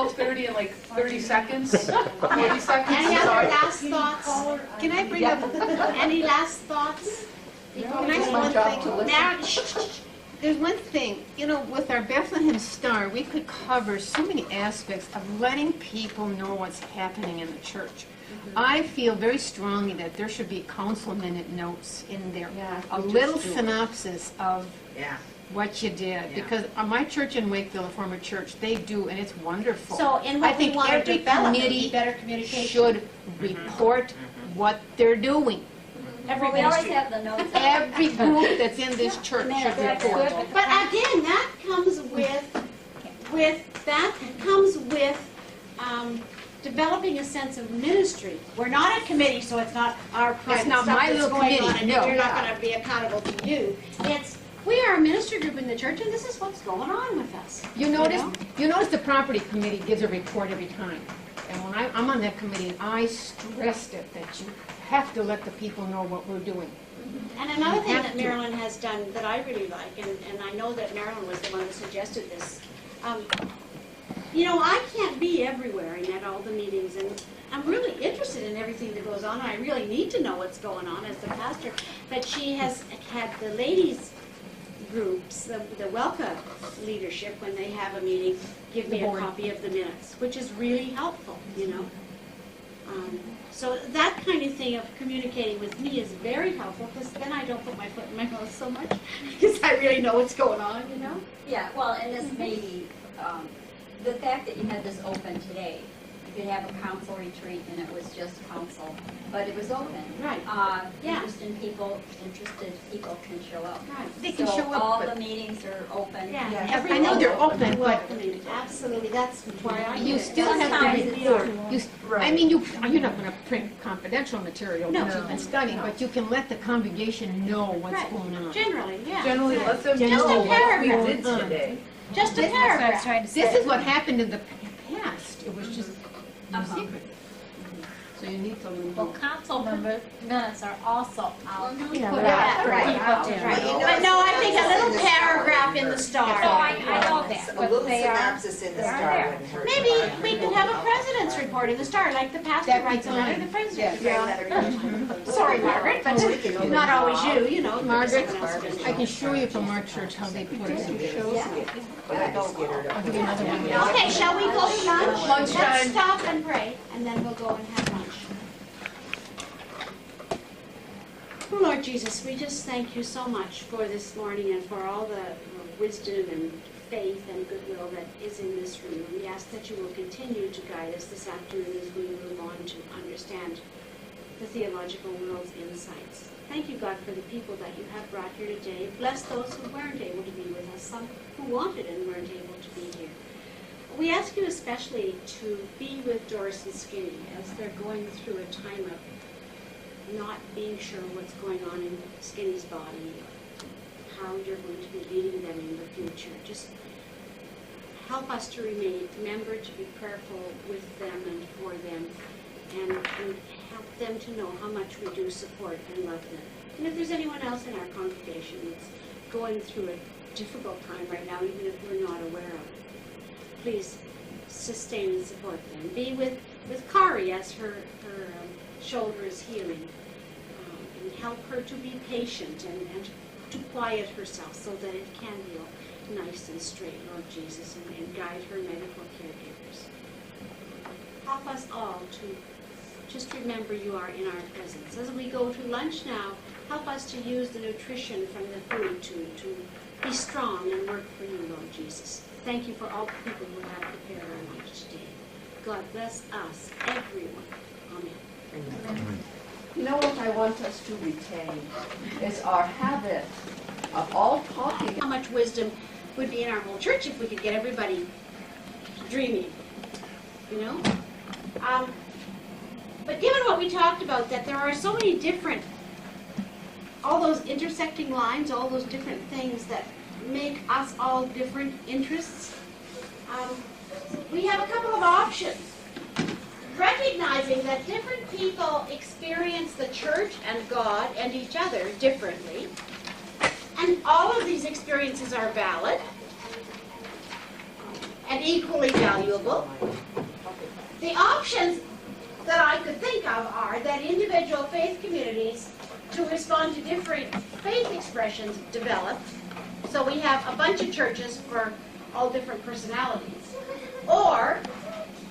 12:30 in like 30 seconds, 40 seconds. Any other Sorry. last thoughts? Can I bring up any last thoughts? Can I say one thing? Now, shh. There's one thing, you know, with our Bethlehem Star, we could cover so many aspects of letting people know what's happening in the church. I feel very strongly that there should be council minute notes in there. Yeah, A we little just do. synopsis of Yeah. what you did. Because my church in Wakefield, a former church, they do, and it's wonderful. So, in I what we think want to every develop, it'd be committee better communication. should report what they're doing. Every Well, we always ministry. have the notes. Every group that's in this church should That's report. good. But again, that comes with developing a sense of ministry. We're not a committee, so it's not our private not stuff my that's little going committee, on, and no. you're not going to be accountable to you. It's we are a ministry group in the church, and this is what's going on with us. You notice, know? you notice the property committee gives a report every time. And when I'm on that committee, I stressed it that you have to let the people know what we're doing. And another thing have that to. Marilyn has done that I really like, and I know that Marilyn was the one who suggested this. You know, I can't be everywhere and at all the meetings, and I'm really interested in everything that goes on. I really need to know what's going on as the pastor. But she has had the ladies' groups, the WELCA leadership, when they have a meeting, give me a copy of the minutes, which is really helpful, you know. So that kind of thing of communicating with me is very helpful, because then I don't put my foot in my mouth so much, because I really know what's going on, you know. Yeah, well, and this may be, the fact that you had this open today, you could have a council retreat and it was just council, but it was open. Right. Yeah. Interested people can show up. Right. They can So show up, all but- the meetings are open. Yeah, Yeah. everyone I know they're open, but welcoming. Absolutely, that's why I you did it. still have Sometimes to it's- report. I Right. mean, you're not going to print confidential material No. that you've been studying, but you can let the congregation know what's Right. going on. Generally, yeah. Generally, let them Just know a what we paragraph. did today. Just a That's what I was paragraph. trying to say. This is what happened in the past. It was just Uh-huh. secret. So you need to Well, know. council member minutes are also out. Yeah, right. right. Well, you know, But no, I it's think a in little the Star. paragraph in the Star. So I know that, A but little they are, synopsis in the they are Star there. wouldn't hurt. Maybe we could have a president's report in the Star, like the pastor That'd be writes a letter, fine. the president Yeah. writes a letter. Sorry, Margaret, but not always you know. Margaret, someone else can. I can show you from our church how they put it in there. But I just get her to I'll give you another one. Okay, shall we go to lunch? Lunchtime. Let's stop and pray, and then we'll go and have lunch. Oh, Lord Jesus, we just thank you so much for this morning and for all the wisdom and faith and goodwill that is in this room. We ask that you will continue to guide us this afternoon as we move on to understand the theological world's insights. Thank you, God, for the people that you have brought here today. Bless those who weren't able to be with us, some who wanted and weren't able to be here. We ask you especially to be with Doris and Skinny as they're going through a time of not being sure what's going on in Skinny's body, how you're going to be leading them in the future. Just help us to remember to be prayerful with them and for them, and help them to know how much we do support and love them. And if there's anyone else in our congregation that's going through a difficult time right now, even if we're not aware of it, please sustain and support them. Be with Kari as her shoulder is healing, and help her to be patient and to quiet herself so that it can be nice and straight, Lord Jesus, and guide her medical caregivers. Help us all to just remember you are in our presence. As we go to lunch now, help us to use the nutrition from the food to be strong and work for you, Lord Jesus. Thank you for all the people who have prepared our lunch today. God bless us, everyone. Amen. You know what I want us to retain is our habit of all talking. How much wisdom would be in our whole church if we could get everybody dreaming, you know? But given what we talked about, that there are so many different, all those intersecting lines, all those different things that make us all different interests, we have a couple of options. Recognizing that different people experience the church and God and each other differently, and all of these experiences are valid, and and equally valuable. The options that I could think of are that individual faith communities to respond to different faith expressions develop. So we have a bunch of churches for all different personalities. Or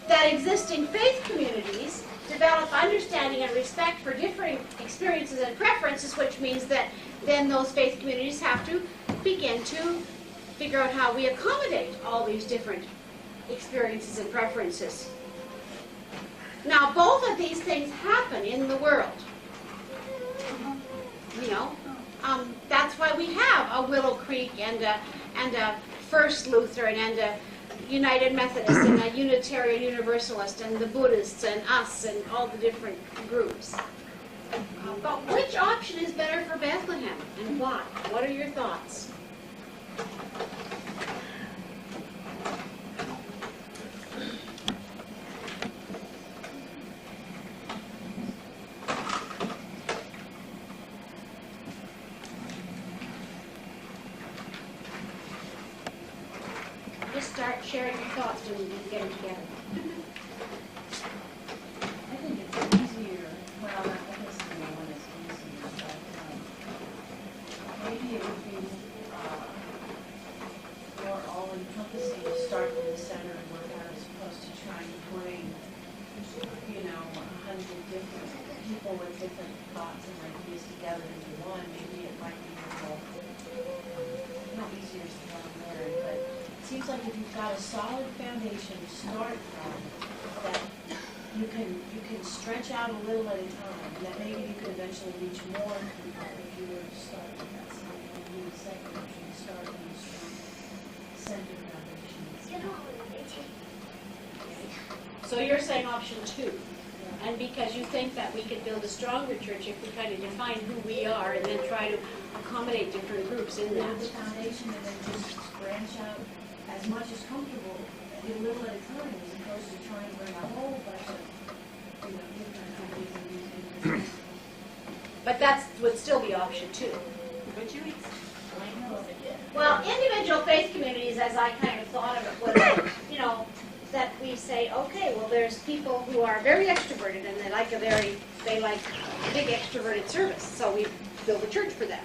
that existing faith communities develop understanding and respect for differing experiences and preferences, which means that then those faith communities have to begin to figure out how we accommodate all these different experiences and preferences. Now, both of these things happen in the world. You know, that's why we have a Willow Creek and a First Lutheran and a United Methodist and a Unitarian Universalist and the Buddhists and us and all the different groups. But which option is better for Bethlehem and why? What are your thoughts? Just start sharing your thoughts when you get them together. I think it's easier, well, I guess the one is easier, but maybe it would be more all-encompassing to start in the center and work out as opposed to trying to bring, 100 different people with different thoughts and ideas together into one. Maybe it might be more, easier to run there, but it seems like if you've got a solid foundation to start from, that you can stretch out a little at a time, and that maybe you could eventually reach more people if you were to start with that side. And do the second option, start with a strong center foundation. So you're saying option 2. And because you think that we could build a stronger church if we kind of define who we are and then try to accommodate different groups in Build the that. foundation and then just branch out as much as comfortable, a little at a time, as opposed to trying to bring a whole bunch of, different ideas and these. But that would still be option 2. Would you explain those again? Well, individual faith communities, as I kind of thought of it, was, that we say, okay, well, there's people who are very extroverted and they like big extroverted service, so we build a church for them.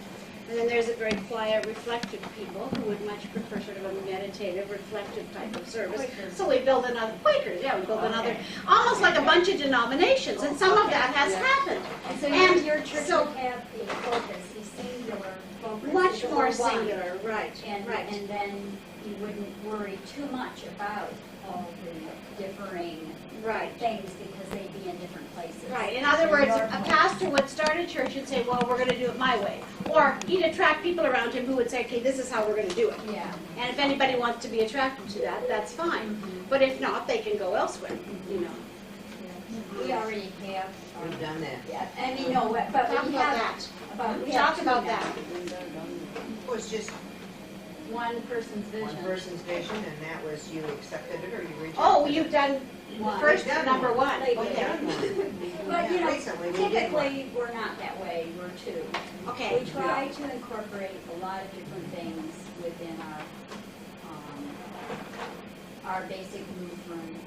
And then there's a very quiet, reflective people who would much prefer sort of a meditative, reflective type of service. Quakers. So we build another, Quakers, yeah, we build another, almost like a bunch of denominations, and some of that has happened. And so And your church so- would have the focus, the singular focus. Much the more one. singular, right, And, right. and then you wouldn't worry too much about all the differing Right. things because they'd be in different places. Right. In other words, a pastor would start a church and say, well, we're going to do it my way. Or he'd attract people around him who would say, okay, this is how we're going to do it. Yeah. And if anybody wants to be attracted to that, that's fine. But if not, they can go elsewhere, We already have. We've done that. Yeah, I mean, no, but Talk we about have. that. We Talk have two about now. that. It was just One person's vision. one person's vision, and that was you accepted it or you rejected it. Oh, you've done One. first We've done number one. one. Like, We've Okay. done one. But, Yeah, recently we did one. typically, we're not that way, we're two. Okay. We try to incorporate a lot of different things within our basic Lutheran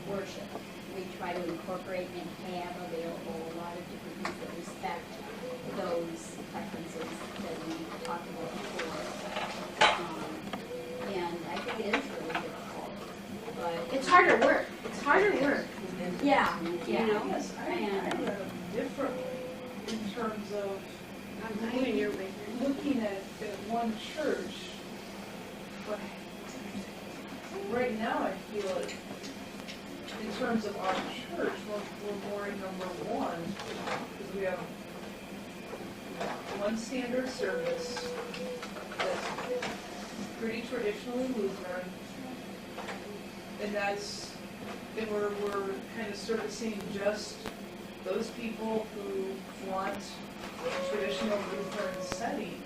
worship. We try to incorporate and have available a lot of different things that respect those preferences that we talked about before. And I think it is really difficult, but. It's harder work. It's harder work. Yeah, You know? Yes, I read them differently in terms of I'm going your way. looking at one church. But right now, I feel it, in terms of our church, we're more in number one, because we have one standard service that's pretty traditionally Lutheran, and we're kind of servicing just those people who want a traditional Lutheran setting,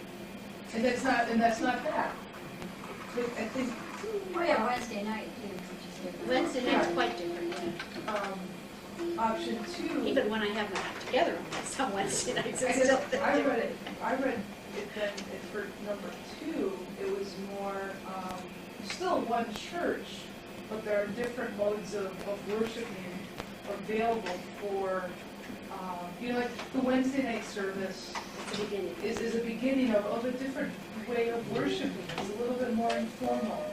and that's not bad. But I think we have Wednesday night too, which is different. Wednesday night's quite different, option two. Even when I have my act together on this on Wednesday nights, I it's guess still I different. read it then for number two, it was more, still one church, but there are different modes of worshiping available for, like the Wednesday night service It's the beginning. is a beginning of a different way of worshiping. It's a little bit more informal.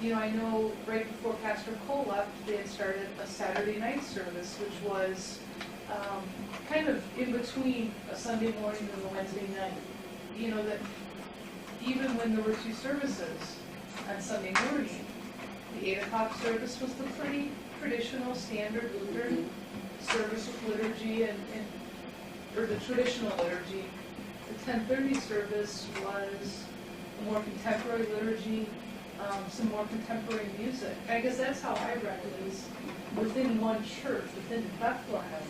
I know right before Pastor Cole left, they had started a Saturday night service, which was kind of in between a Sunday morning and a Wednesday night. That even when there were two services on Sunday morning, the 8 o'clock service was the pretty traditional standard Lutheran service with liturgy or the traditional liturgy. The 10:30 service was a more contemporary liturgy, some more contemporary music. I guess that's how I read it, is within one church, within Bethlehem,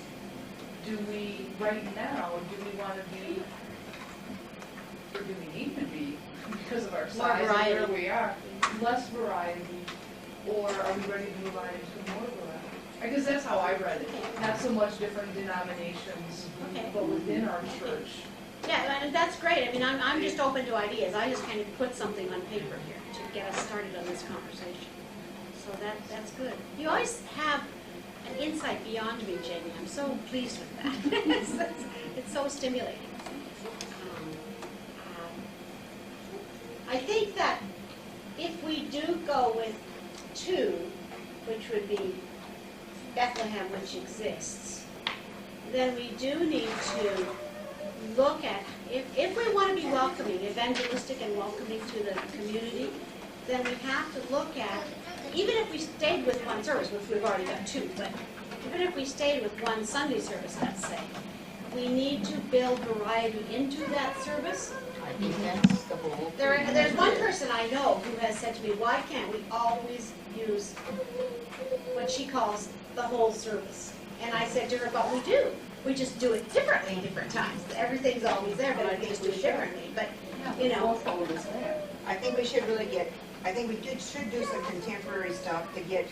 do we right now, do we want to be, or do we need to be, because of our size and where variety. we are, less variety, or are we ready to move on into more variety? I guess that's how I read it. Not so much different denominations, Okay. but within our church. Yeah, and that's great. I mean, I'm just open to ideas. I just kind of put something on paper here to get us started on this conversation. So that's good. You always have an insight beyond me, Jamie. I'm so pleased with that. It's so stimulating. I think that if we do go with 2, which would be Bethlehem, which exists, then we do need to look at, if we want to be welcoming, evangelistic and welcoming to the community, then we have to look at, even if we stayed with one service, which we've already got 2, but even if we stayed with one Sunday service, let's say, we need to build variety into that service. I think that's the whole. There's one person I know who has said to me, why can't we always use what she calls the whole service? And I said to her, but we do. We just do it differently different times. Everything's always there, but we just do it differently. But, I think we should really should do some contemporary stuff to get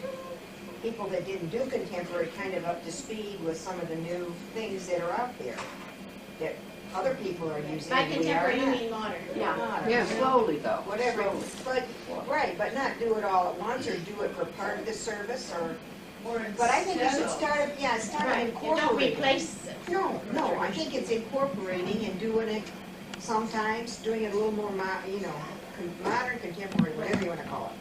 people that didn't do contemporary kind of up to speed with some of the new things that are out there that other people are using. by and we contemporary, are you not. mean modern. Modern. Yeah, slowly though. Whatever, Slowly. but not do it all at once or do it for part of the service or, Or but I think we should instead start Right, you don't incorporating. replace it. No, I think it's incorporating and doing it sometimes, doing it a little more, modern, contemporary, whatever you want to call it.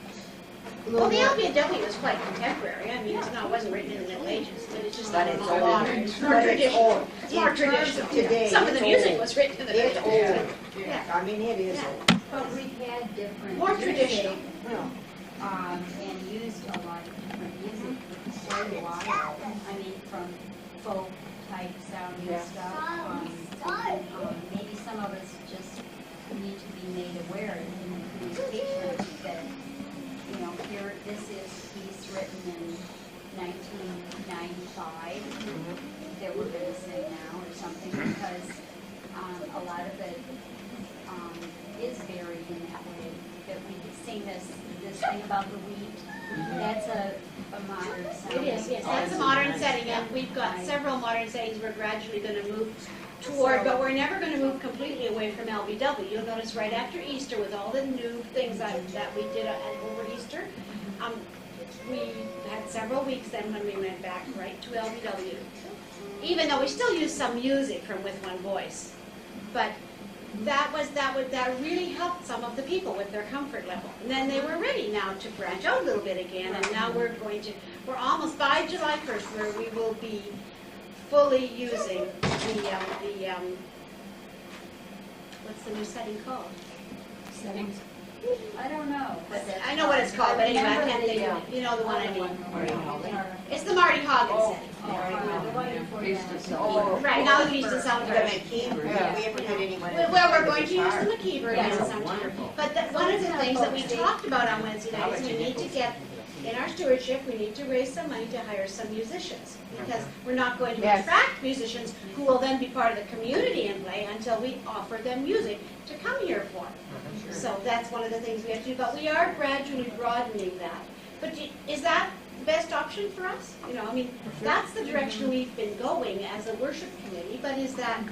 A Well, little the more- LBW is quite contemporary. I mean, it wasn't written in the Middle Ages, but it's just But not it's more old. modern. It's more But it's traditional. old. It's more In terms of traditional. today, Some of the it's music old. was written in the It's Middle Ages. old. Yeah. I mean, it is Yeah. old. But we've had different. More traditional. Well, And used a lot of different music for quite a while. I mean, from folk type sounding Yeah. stuff. Maybe some of us just need to be made aware in the communication that, here, this is a piece written in 1995 that we're going to sing now or something, because a lot of it is varied in that way. That we sing this thing about the wheat. That's a modern sound. It is, yes, that's a modern setting, and we've got several modern settings we're gradually going to move toward, but we're never going to move completely away from LBW. You'll notice right after Easter, with all the new things that we did over Easter, we had several weeks then when we went back right to LBW. Even though we still use some music from With One Voice, but that really helped some of the people with their comfort level. And then they were ready now to branch out a little bit again, and now we're almost by July 1st where we will be fully using the what's the new setting called? Settings? I don't know. But that's I know what it's called, but anyway, I can't think of it. You know the one I mean. It's the Marty Hoggins setting. Right, now the East and South the Direction. McKeever, Yeah. we ever had anyone. Well, we're going to use the McKeever That's again sometime. wonderful. But one of the things that we talked about on Wednesday night is we need to get, in our stewardship, we need to raise some money to hire some musicians. Because we're not going to Yes. attract musicians who will then be part of the community and play until we offer them music to come here for. So that's one of the things we have to do, but we are gradually broadening that. But is that the best option for us? That's the direction we've been going as a worship committee, but is that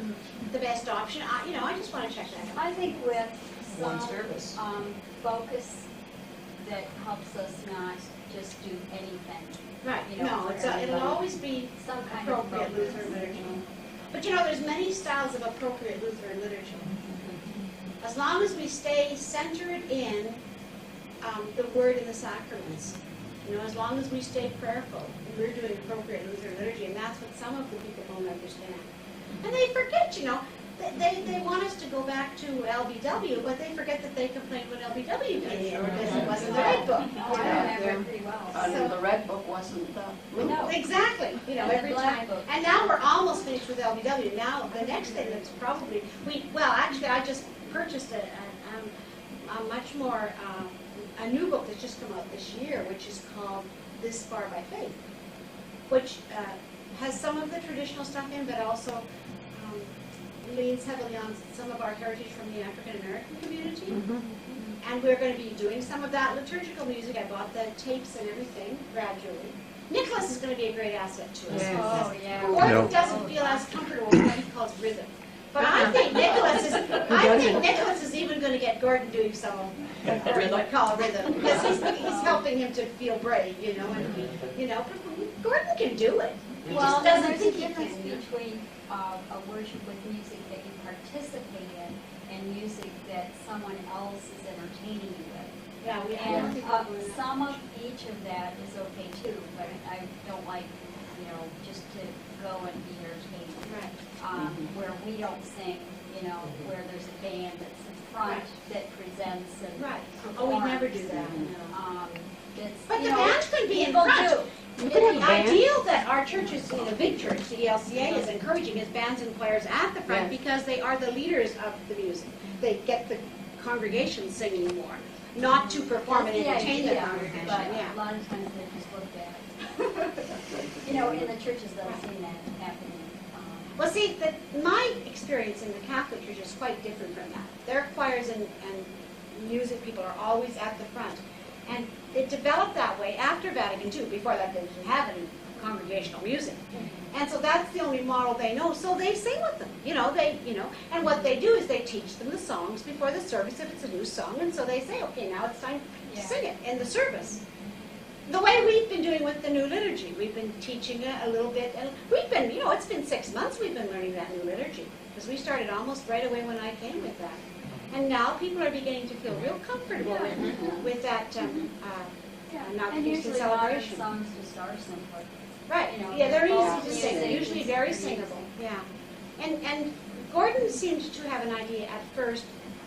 the best option? I just want to check that out. I think with One some service. focus that helps us not just do anything. Right, You know, no, for it'll everybody. always be Some kind of appropriate focus. Lutheran liturgy. But you know, there's many styles of appropriate Lutheran liturgy. As long as we stay centered in the Word and the sacraments, you know, as long as we stay prayerful, we're doing appropriate Lutheran liturgy, and that's what some of the people don't understand. And they forget, you know, they want us to go back to LBW, but they forget that they complained when LBW came in because it wasn't the Red Book. Oh, I remember it pretty well. And the red book wasn't the blue No. book. Exactly, you know, And the every black time. book. And now we're almost finished with LBW. Now, the next thing that's probably, actually, I just purchased a much more, a new book that's just come out this year, which is called This Far by Faith, which has some of the traditional stuff in, but also leans heavily on some of our heritage from the African American community. And we're going to be doing some of that liturgical music. I bought the tapes and everything gradually. Nicholas is going to be a great asset to us. Yes. Oh, yeah. Gordon doesn't feel as comfortable with what he calls rhythm. But I think Nicholas is even going to get Gordon doing some of what Gordon would call rhythm, because he's helping him to feel brave, you know, and you know, Gordon can do it. He Well, just doesn't there's a think he difference can. between a worship with music that you participate in and music that someone else is entertaining you with. Yeah, we And have to do that. some of each of that is okay too, but I don't like, you know, just to go and be entertained. Right. Where we don't sing, you know, where there's a band that's in front that presents and Right. performs. Oh, we never do that. No. It's, But you the know, band could be in people front. do. You could have a The band. ideal that our church is, the big church, the ELCA, is encouraging is bands and choirs at the front because they are the leaders of the music. They get the congregation singing more, not to perform and That's the entertain the idea, congregation. but Yeah. a lot of times they just look at, you know, in the churches that I've seen that happening. Well, see, my experience in the Catholic Church is quite different from that. Their choirs and music people are always at the front. And it developed that way after Vatican II. Before that, they didn't have any congregational music. And so that's the only model they know. So they sing with them, and what they do is they teach them the songs before the service if it's a new song. And so they say, okay, now it's time to sing it in the service. The way we've been doing with the new liturgy, we've been teaching it a little bit, and we've been, it's been 6 months we've been learning that new liturgy, because we started almost right away when I came with that. And now people are beginning to feel real comfortable with that, not And feast and usually modern celebration. songs just are simpler. Right, you know, yeah, they're folk easy to sing, music usually is very very singable, easy. yeah. And Gordon seemed to have an idea at first,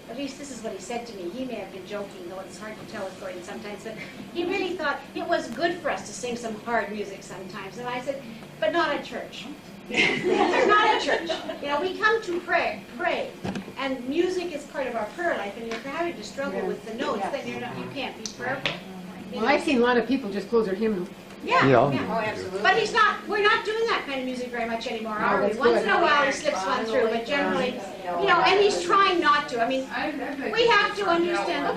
at least this is what he said to me. He may have been joking, though it's hard to tell with Gordon sometimes, but he really thought it was good for us to sing some hard music sometimes. And I said, but not at church. Not at church. We come to pray, and music is part of our prayer life, and if you're having to struggle with the notes, then you can't be prayerful. Well, I've seen a lot of people just close their hymnal. Yeah. Oh, absolutely. But we're not doing that kind of music very much anymore, No, are we? that's Once good. in a while he slips one through, but generally, and he's trying not to. I mean, we have to understand.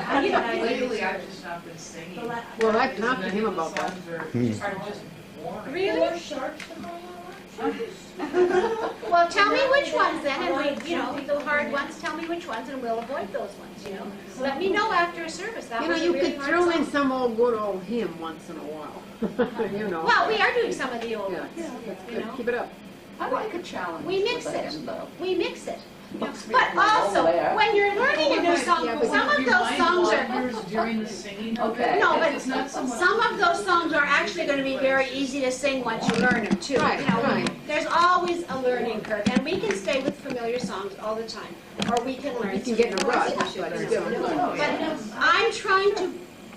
Lately, I've just not been singing. Well, I've talked to him about that. Songs are just boring. Really? Well, tell me which ones then, and the hard ones, tell me which ones, and we'll avoid those ones, Let me know after a service. That was a You really could hard throw song. in some old good old hymn once in a while. Well, we are doing some of the old Yeah, ones, that's you good. know. Keep it up. I like a challenge. We mix with it. him, though. We mix it. Books me But from also, nowhere. when you're learning a new song, Yeah, but some of those songs are... During the singing of Okay. it. No, but It's not so much- some of those songs are actually going to be very easy to sing once you learn them, too. Right, right. There's always a learning curve, and we can stay with familiar songs all the time, or we can learn... You can get in a some rut, new ones, but you still. know. But I'm trying to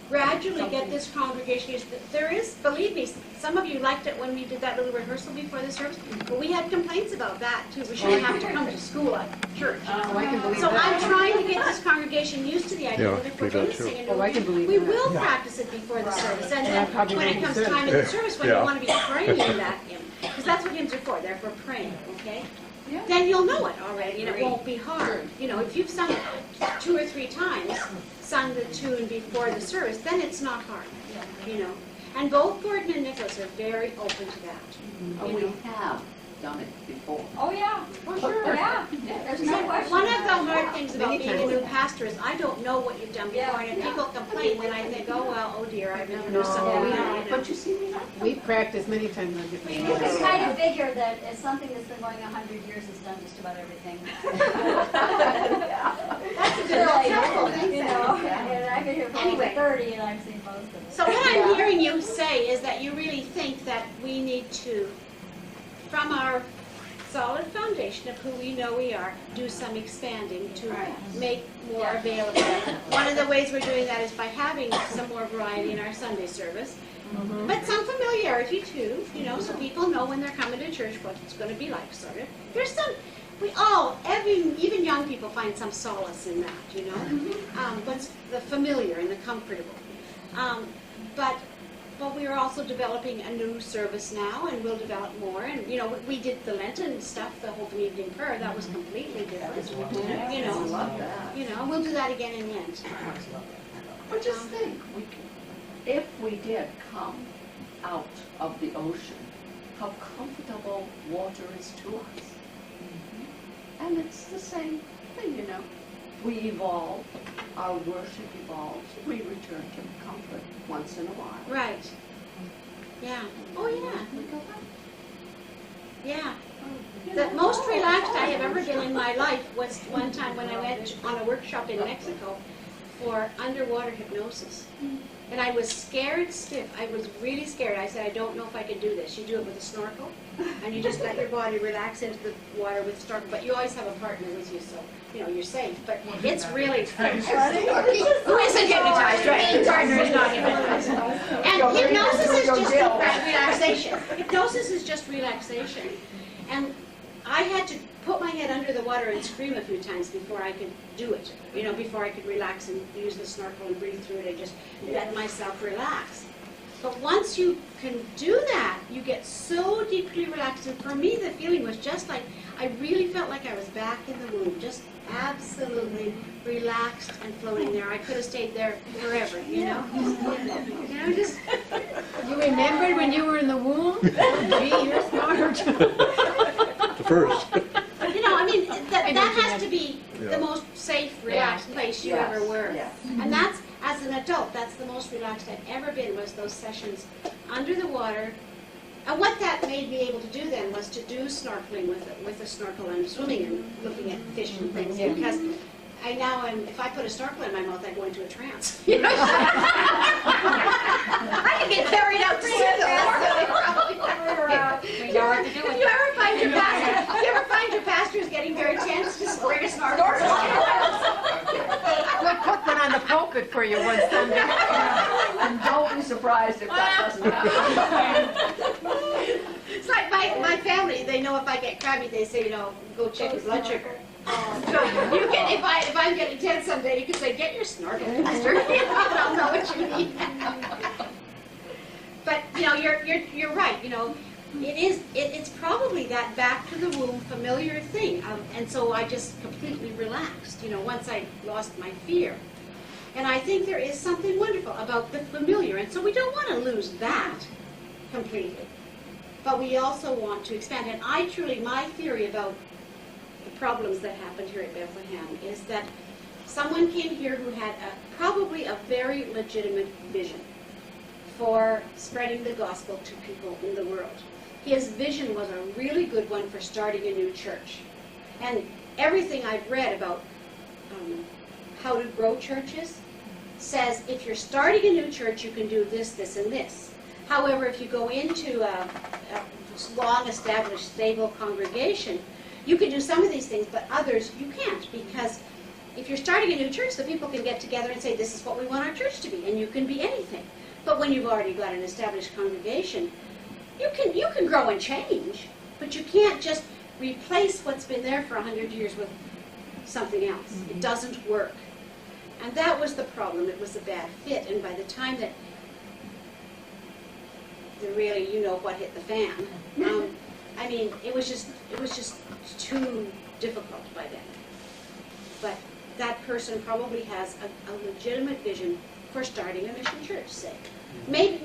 gradually get this congregation used to... There is, believe me, some of you liked it when we did that little rehearsal before the service, but we had complaints about that, too. We shouldn't have to come to school at church. Oh, I can believe So I'm that. trying to get this congregation used to the idea Yeah, that if we're do that going to too. sing a new Oh, I can believe we that. will practice it before the service. And Yeah, then probably when it when comes you time in the service, when you Yeah. want to be praying in that hymn, because that's what hymns are for, they're for praying, okay? Then you'll know it already, and it won't be hard. If you've sung it 2 or 3 times, sung the tune before the service, then it's not hard, And both Gordon and Nicholas are very open to that. We have done it before. Oh, yeah, for sure, yeah, there's no question. One of the hard things about Many being a times. new pastor is I don't know what you've done before, and if people complain, then I think, oh, well, oh dear, I've never done something. No, we we- don't know. But you see, we have We've practiced many times on different You can ones. kind of figure that as something that's been going 100 years has done just about everything. That's really, you know, and I've been here for over Anyway. 30 and I've seen most of it. So what I'm hearing you say is that you really think that we need to, from our solid foundation of who we know we are, do some expanding to make more available. One of the ways we're doing that is by having some more variety in our Sunday service, but some familiarity too, you know, so people know when they're coming to church what it's going to be like, sort of. There's some, even young people find some solace in that, you know, what's the familiar and the comfortable. But we are also developing a new service now, and we'll develop more. And you know, we did the Lenten stuff, the whole evening prayer. That was completely different. You I know, love that. we'll do that again in Lent. But just think, if we did come out of the ocean, how comfortable water is to us. And it's the same thing, you know. We evolve, our worship evolves, we return to comfort once in a while. Right. Yeah. Oh yeah. We go back. Yeah. The most relaxed I have ever been in my life was one time when I went on a workshop in Mexico for underwater hypnosis. And I was scared stiff. I was really scared. I said, I don't know if I can do this. You do it with a snorkel, and you just let your body relax into the water with a snorkel. But you always have a partner with you, so you know you're safe. But it's really who isn't hypnotized, right? The partner is not hypnotized. And hypnosis is just relaxation. Hypnosis is just relaxation. And I had to put my head under the water and scream a few times before I could do it. You know, before I could relax and use the snorkel and breathe through it and just let myself relax. But once you can do that, you get so deeply relaxed. And for me, the feeling was just like, I really felt like I was back in the womb, just absolutely relaxed and floating there. I could have stayed there forever, you know? You know, just... You remembered when you were in the womb? Gee, you're smart. The first. You know, I mean, that know what you has to be Yeah. the most safe, relaxed place you Yes, ever were. yes. And that's, as an adult, that's the most relaxed I've ever been, was those sessions under the water. And what that made me able to do then was to do snorkeling with a snorkel and swimming and looking at fish and things. Because I now am, if I put a snorkel in my mouth, I go into a trance. You know? I can get carried out to sea. We know what to do with You ever find your pastor? You ever find your pastors getting very tense? Just bring a snorkel. We'll put one on the pulpit for you one Sunday. And don't be surprised if that doesn't happen. It's like my family. They know if I get crabby, they say, you know, go check his blood sugar. So you can, if I'm getting tense someday, you can say, get your snorkel, pastor. I'll know what you need. But you know, you're right. You know, it's probably that back to the womb familiar thing, and so I just completely relaxed. You know, once I lost my fear, and I think there is something wonderful about the familiar, and so we don't want to lose that completely, but we also want to expand. And my theory about the problems that happened here at Bethlehem is that someone came here who had probably a very legitimate vision for spreading the gospel to people in the world. His vision was a really good one for starting a new church. And everything I've read about how to grow churches says if you're starting a new church, you can do this, this, and this. However, if you go into a long-established, stable congregation, you can do some of these things, but others you can't, because if you're starting a new church, the people can get together and say, this is what we want our church to be, and you can be anything. But when you've already got an established congregation, you can grow and change, but you can't just replace what's been there for 100 years with something else. It doesn't work. And that was the problem. It was a bad fit. And by the time that really, you know what hit the fan, I mean, it was just too difficult by then. But that person probably has a legitimate vision for starting a mission church, say. Maybe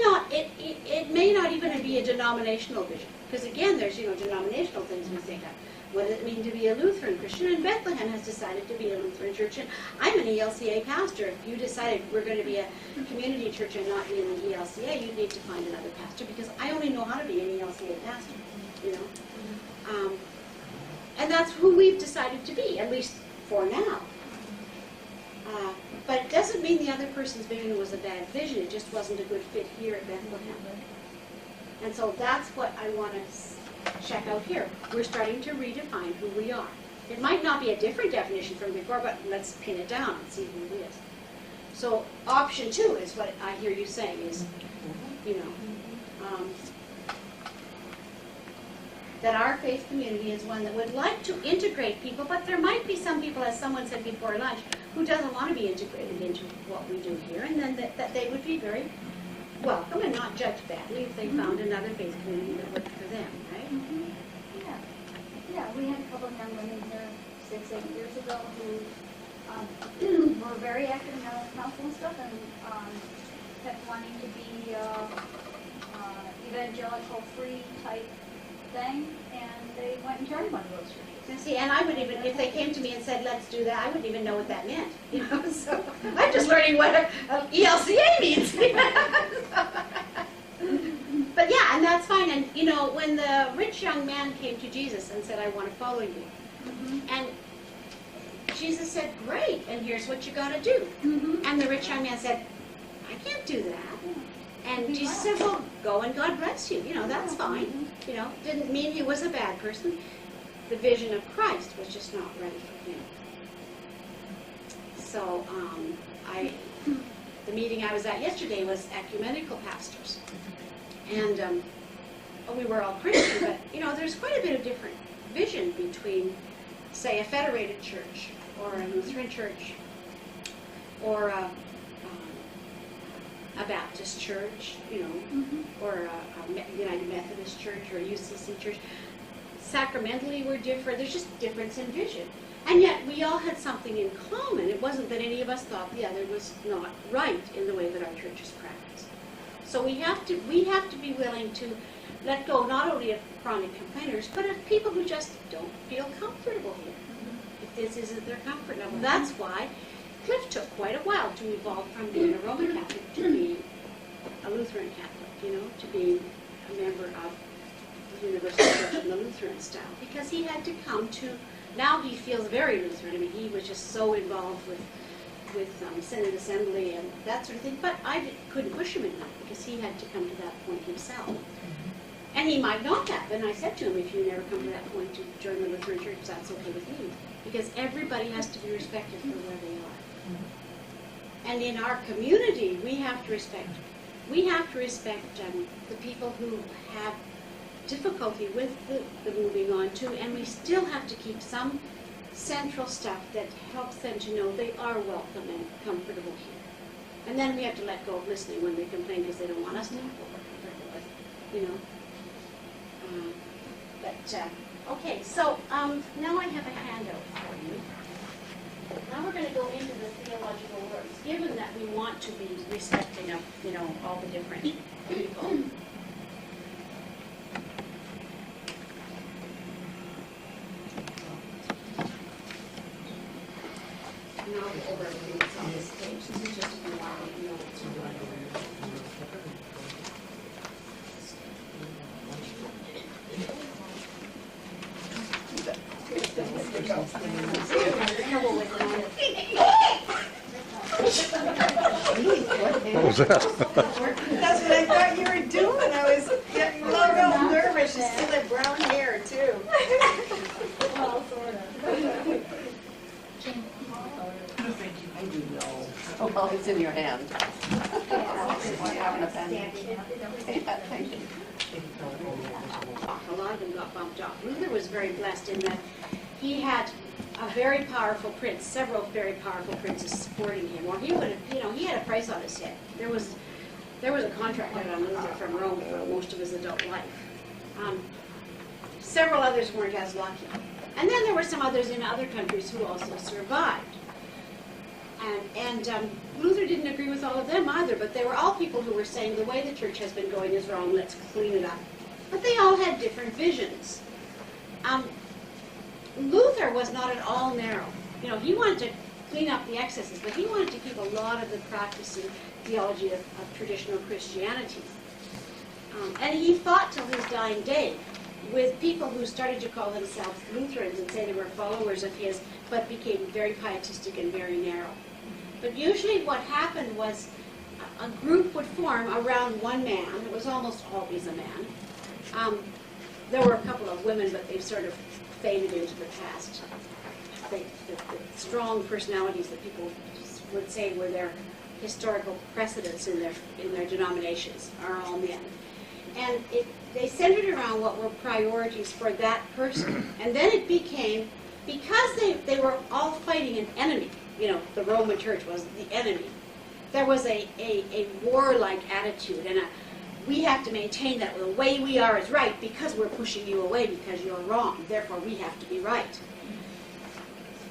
not. It may not even be a denominational vision, because again, there's, denominational things we think of. What does it mean to be a Lutheran Christian? And Bethlehem has decided to be a Lutheran church, and I'm an ELCA pastor. If you decided we're going to be a community church and not be in the ELCA, you need to find another pastor, because I only know how to be an ELCA pastor, and that's who we've decided to be, at least for now. But it doesn't mean the other person's vision was a bad vision. It just wasn't a good fit here at Bethlehem. And so that's what I want to check out here. We're starting to redefine who we are. It might not be a different definition from before, but let's pin it down and see who it is. So option 2 is what I hear you saying is, that our faith community is one that would like to integrate people, but there might be some people, as someone said before lunch, who doesn't want to be integrated into what we do here, and then that they would be very welcome and not judged badly if they found another faith community that worked for them, right? Yeah, we had a couple of young women here 6-8 years ago who were very active in our council and stuff, and kept wanting to be evangelical free type thing, and they went and joined one of those churches. And see, and I would even, if they came to me and said, let's do that, I wouldn't even know what that meant, so I'm just learning what ELCA means. But yeah, and that's fine, and when the rich young man came to Jesus and said, I want to follow you, and Jesus said, great, and here's what you got to do. And the rich young man said, I can't do that. And Jesus said, well, go and God bless you. That's fine. Didn't mean he was a bad person. The vision of Christ was just not right for him. So the meeting I was at yesterday was ecumenical pastors. And we were all Christian, but, there's quite a bit of different vision between, say, a federated church or a Lutheran church or a Baptist church, or a United Methodist church or a UCC church. Sacramentally, we're different. There's just difference in vision. And yet, we all had something in common. It wasn't that any of us thought the other was not right in the way that our churches practice. So we have to be willing to let go not only of chronic complainers, but of people who just don't feel comfortable here. If this isn't their comfort level. That's why Cliff took quite a while to evolve from being a Roman Catholic to being a Lutheran Catholic, to being a member of the Universal Church in the Lutheran style. Because he had to come to, now he feels very Lutheran. I mean, he was just so involved with Synod Assembly and that sort of thing. But I couldn't push him in that because he had to come to that point himself. And he might not have. And I said to him, if you never come to that point to join the Lutheran Church, that's okay with me. Because everybody has to be respected for where they are. And in our community, we have to respect the people who have difficulty with the moving on to, and we still have to keep some central stuff that helps them to know they are welcome and comfortable here. And then we have to let go of listening when they complain because they don't want us to have what we're comfortable with, okay, so now I have a handout for you. Now we're going to go into the theological words, given that we want to be respecting of, all the different people. And I'll go over everything that's on this page. This is just a few notes. What was that? That's what I thought you were doing. I was getting a little nervous. You still have brown hair, too. Well, sort of. I do know. Oh, well, it's in your hand. Having a pen. Thank you. A lot of them got bumped off. Luther was very blessed in that he had a very powerful prince, several very powerful princes supporting him, or he would have, he had a price on his head. There was a contract out on Luther from Rome for most of his adult life. Several others weren't as lucky. And then there were some others in other countries who also survived. And Luther didn't agree with all of them either, but they were all people who were saying the way the church has been going is wrong, let's clean it up. But they all had different visions. Luther was not at all narrow. You know, he wanted to clean up the excesses, but he wanted to keep a lot of the practice and theology of traditional Christianity. And he fought till his dying day with people who started to call themselves Lutherans and say they were followers of his, but became very pietistic and very narrow. But usually what happened was a group would form around one man. It was almost always a man. There were a couple of women, but they've sort of faded into the past. The strong personalities that people would say were their historical precedents in their denominations are all men. And they centered around what were priorities for that person. And then it became, because they were all fighting an enemy, you know, the Roman Church was the enemy, there was a warlike attitude, and we have to maintain that the way we are is right because we're pushing you away because you're wrong, therefore we have to be right.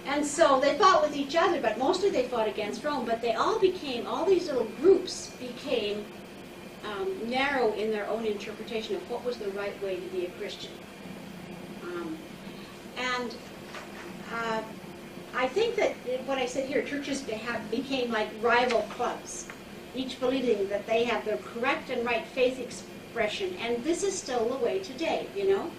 And so they fought with each other, but mostly they fought against Rome, but they all these little groups became narrow in their own interpretation of what was the right way to be a Christian. I think that what I said here, churches became like rival clubs, each believing that they have the correct and right faith expression, and this is still the way today, you know?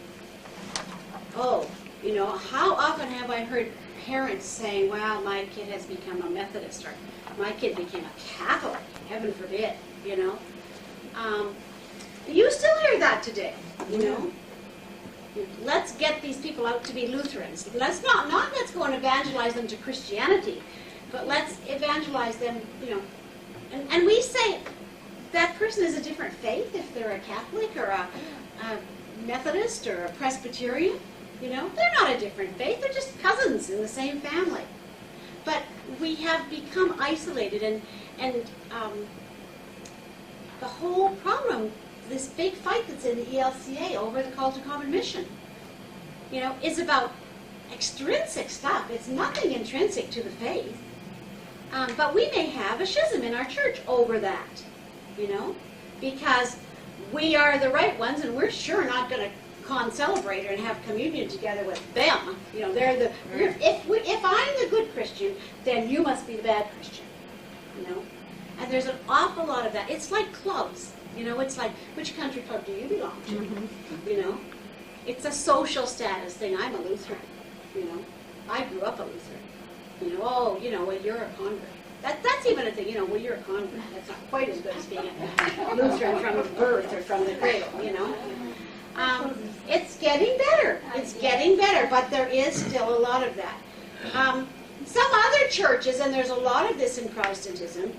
Oh, you know, how often have I heard parents saying, well, my kid has become a Methodist, or my kid became a Catholic, heaven forbid, you know? You still hear that today, you know? Let's get these people out to be Lutherans. Let's not let's go and evangelize them to Christianity, but let's evangelize them, you know. And we say that person is a different faith if they're a Catholic or a Methodist or a Presbyterian, you know. They're not a different faith, they're just cousins in the same family. But we have become isolated, and the whole problem, this big fight that's in the ELCA over the call to common mission, you know, is about extrinsic stuff. It's nothing intrinsic to the faith. But we may have a schism in our church over that, you know, because we are the right ones and we're sure not going to celebrate and have communion together with them. You know, they're the, if I'm the good Christian, then you must be the bad Christian, you know. And there's an awful lot of that. It's like clubs. You know, it's like, which country club do you belong to? Mm-hmm. You know, it's a social status thing. I'm a Lutheran. You know, I grew up a Lutheran. You know, oh, you know, well, you're a convert. That's even a thing. You know, well, you're a convert. That's not quite as good as being a Lutheran from birth or from the cradle. You know, it's getting better. It's getting better, but there is still a lot of that. Some other churches, and there's a lot of this in Protestantism,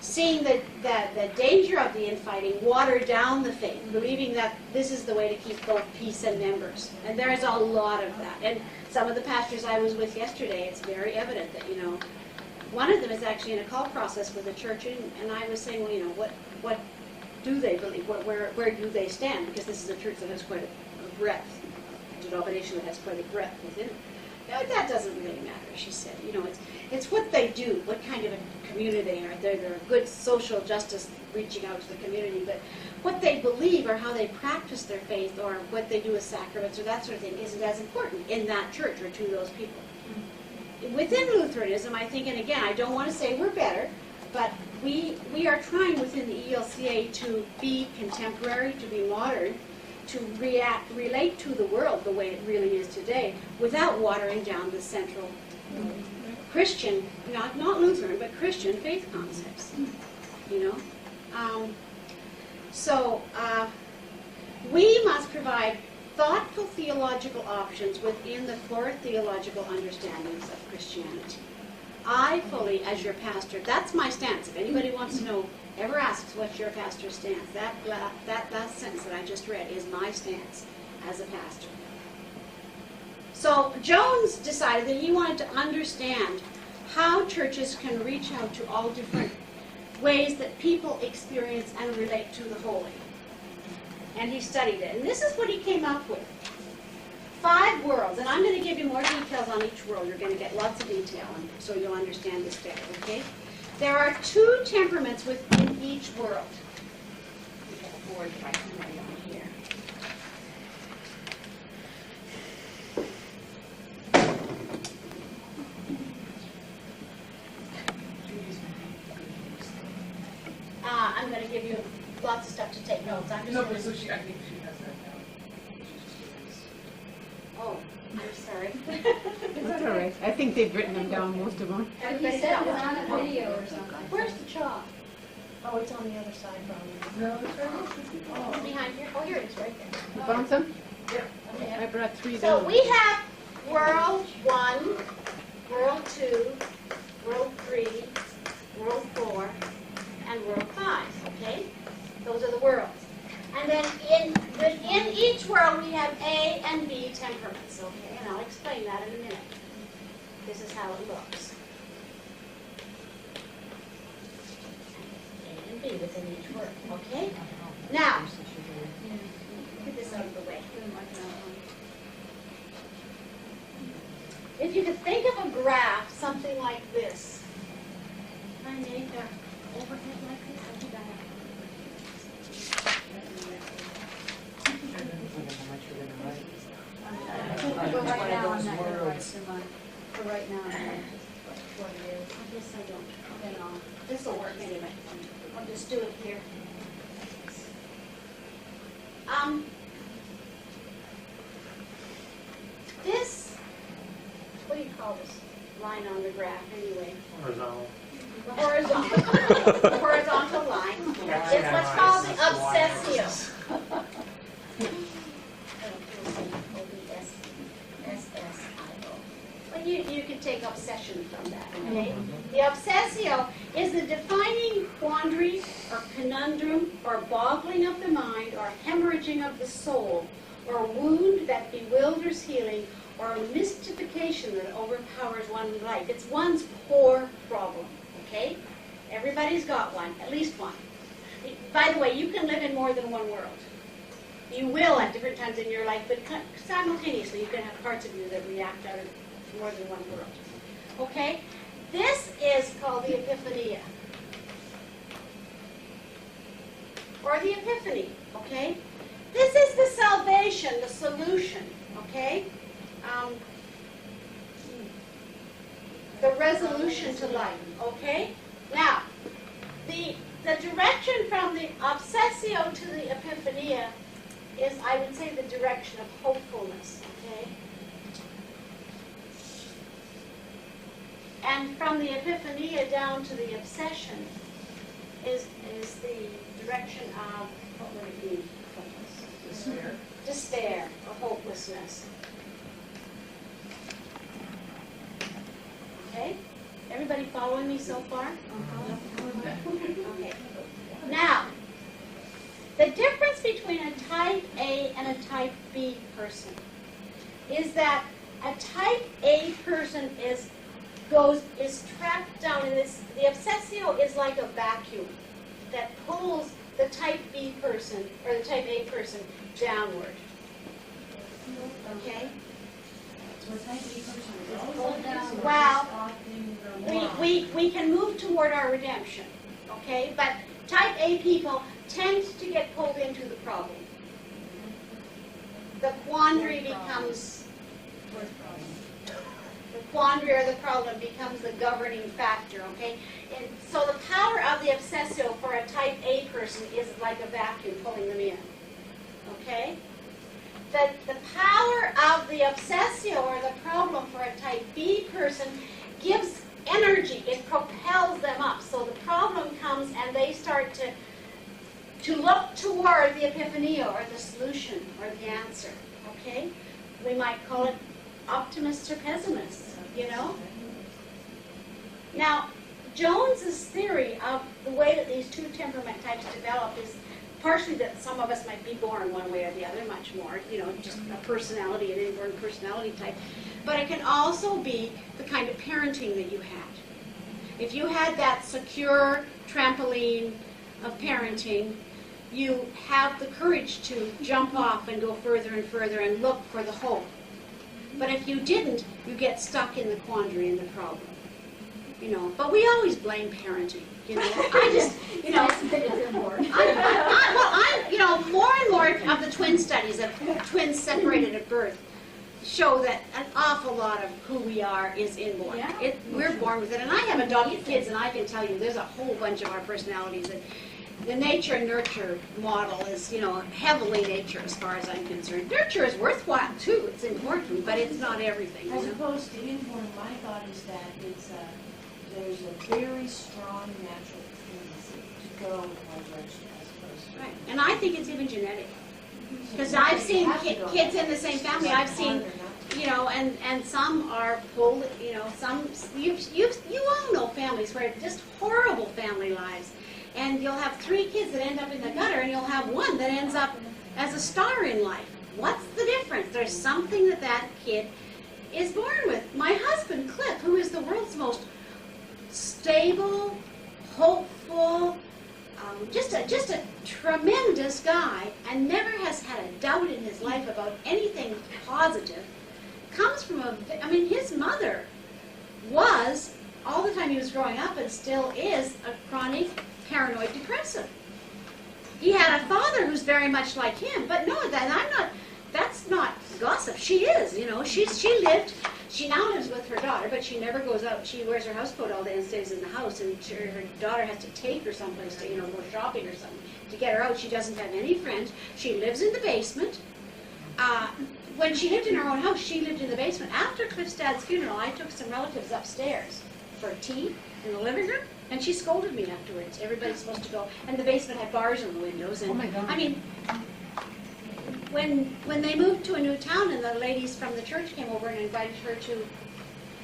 seeing the danger of the infighting, water down the faith, believing that this is the way to keep both peace and members. And there is a lot of that. And some of the pastors I was with yesterday, it's very evident that, you know, one of them is actually in a call process with the church, and I was saying, well, you know, what do they believe? Where do they stand? Because this is a church that has quite a breadth, a denomination that has quite a breadth within it. No, that doesn't really matter, she said. You know, it's what they do, what kind of a community they are. They're a good social justice reaching out to the community, but what they believe or how they practice their faith or what they do with sacraments or that sort of thing isn't as important in that church or to those people. Within Lutheranism, I think, and again, I don't want to say we're better, but we are trying within the ELCA to be contemporary, to be modern, to relate to the world the way it really is today without watering down the central Christian, not Lutheran, but Christian faith concepts, you know. We must provide thoughtful theological options within the core theological understandings of Christianity. I fully, as your pastor, that's my stance. If anybody wants to know, ever asks what's your pastor's stance, that last sentence that I just read is my stance as a pastor. So Jones decided that he wanted to understand how churches can reach out to all different ways that people experience and relate to the holy. And he studied it. And this is what he came up with. 5 worlds, and I'm going to give you more details on each world. You're going to get lots of detail, so you'll understand this better, okay? There are 2 temperaments within each world. We got a board right on here. I'm going to give you lots of stuff to take notes. I'm just No, gonna- but so she, I think she has that down. She's just Oh, I'm sorry. That's all right. I think they've written them down, most of them. But you said it was on a video or something. Where's the chalk? Oh, it's on the other side probably. No, it's right. Behind here? Oh, here it is, right there. You found some? Okay. I brought 3 So down. we have World 1, World 2, World 3, World 4, and World 5, okay? Those are the worlds. And then within each world we have A and B temperaments, okay? And I'll explain that in a minute. This is how it looks. A and B within each world, okay? Now, get this out of the way. If you could think of a graph, something like this. Can I make an overhead like this? I think I have. For right now, I'm not gonna write so much. For right now, I'm not what it is. I guess I don't. Then I'll, This will work anyway. I'll just do it here. This, what do you call this line on the graph anyway? Horizontal. The horizontal line. It's what's called the obsessio. Well, you can take obsession from that, okay? The obsessio is the defining quandary or conundrum or boggling of the mind or hemorrhaging of the soul or wound that bewilders healing or mystification that overpowers one's life. It's one's core problem, okay? Everybody's got one, at least one. By the way, you can live in more than one world. You will at different times in your life, but simultaneously you can have parts of you that react out of more than one world. Okay? This is called the epiphania. Or the epiphany, okay? This is the salvation, the solution, okay? The resolution to life, okay? Now, the direction from the obsessio to the epiphania is, I would say, the direction of hopefulness, okay? And from the epiphania down to the obsession is the direction of, what would it be? Despair. Despair or hopelessness. Okay? Everybody following me so far? Okay. Now, the difference between a type A and a type B person is that a type A person is trapped down in this. The obsessio is like a vacuum that pulls the type B person or the type A person downward. Okay? So a type A person is always like this, or Well, just often or why? we can move toward our redemption, okay? But type A people tend to get pulled into the problem. The quandary becomes, the quandary or the problem becomes the governing factor, okay? And so the power of the obsessio for a type A person is like a vacuum pulling them in, okay? The power of the obsessio or the problem for a type B person gives energy. It propels them up. So the problem comes and they start to look toward the epiphanio or the solution or the answer. Okay? We might call it optimists or pessimists, you know? Now, Jones's theory of the way that these 2 temperament types develop is partially that some of us might be born one way or the other, much more, you know, just a personality, an inborn personality type. But it can also be the kind of parenting that you had. If you had that secure trampoline of parenting, you have the courage to jump off and go further and further and look for the hope But if you didn't, you get stuck in the quandary and the problem. You know, but we always blame parenting. You know, I just, you know, you know, more and more of the twin studies of twins separated at birth show that an awful lot of who we are is inborn. Yeah. We're born with it. And I have adopted kids, and I can tell you there's a whole bunch of our personalities. And the nature and nurture model is, you know, heavily nature as far as I'm concerned. Nurture is worthwhile, too. It's important, but it's not everything. As You know? opposed to inborn, my thought is that it's there's a very strong natural tendency to go in one direction as opposed to. Right. And I think it's even genetic. Because I've seen kids in the same family. I've seen, you know, and some are pulled, you know, some, you all know families where just horrible family lives. And you'll have 3 kids that end up in the gutter, and you'll have one that ends up as a star in life. What's the difference? There's something that that kid is born with. My husband, Cliff, who is the world's most stable, hopeful, just a tremendous guy, and never has had a doubt in his life about anything positive, comes from I mean, his mother was, all the time he was growing up, and still is, a chronic paranoid depressive. He had a father who's very much like him, but no, that's not gossip. She is, you know, she now lives with her daughter, but she never goes out. She wears her housecoat all day and stays in the house, and her daughter has to take her someplace to, you know, go shopping or something to get her out. She doesn't have any friends. She lives in the basement. When she lived in her own house, she lived in the basement. After Cliff's dad's funeral, I took some relatives upstairs for tea in the living room, and she scolded me afterwards. Everybody's supposed to go, and the basement had bars in the windows. And, Oh my God. I mean, when they moved to a new town and the ladies from the church came over and invited her to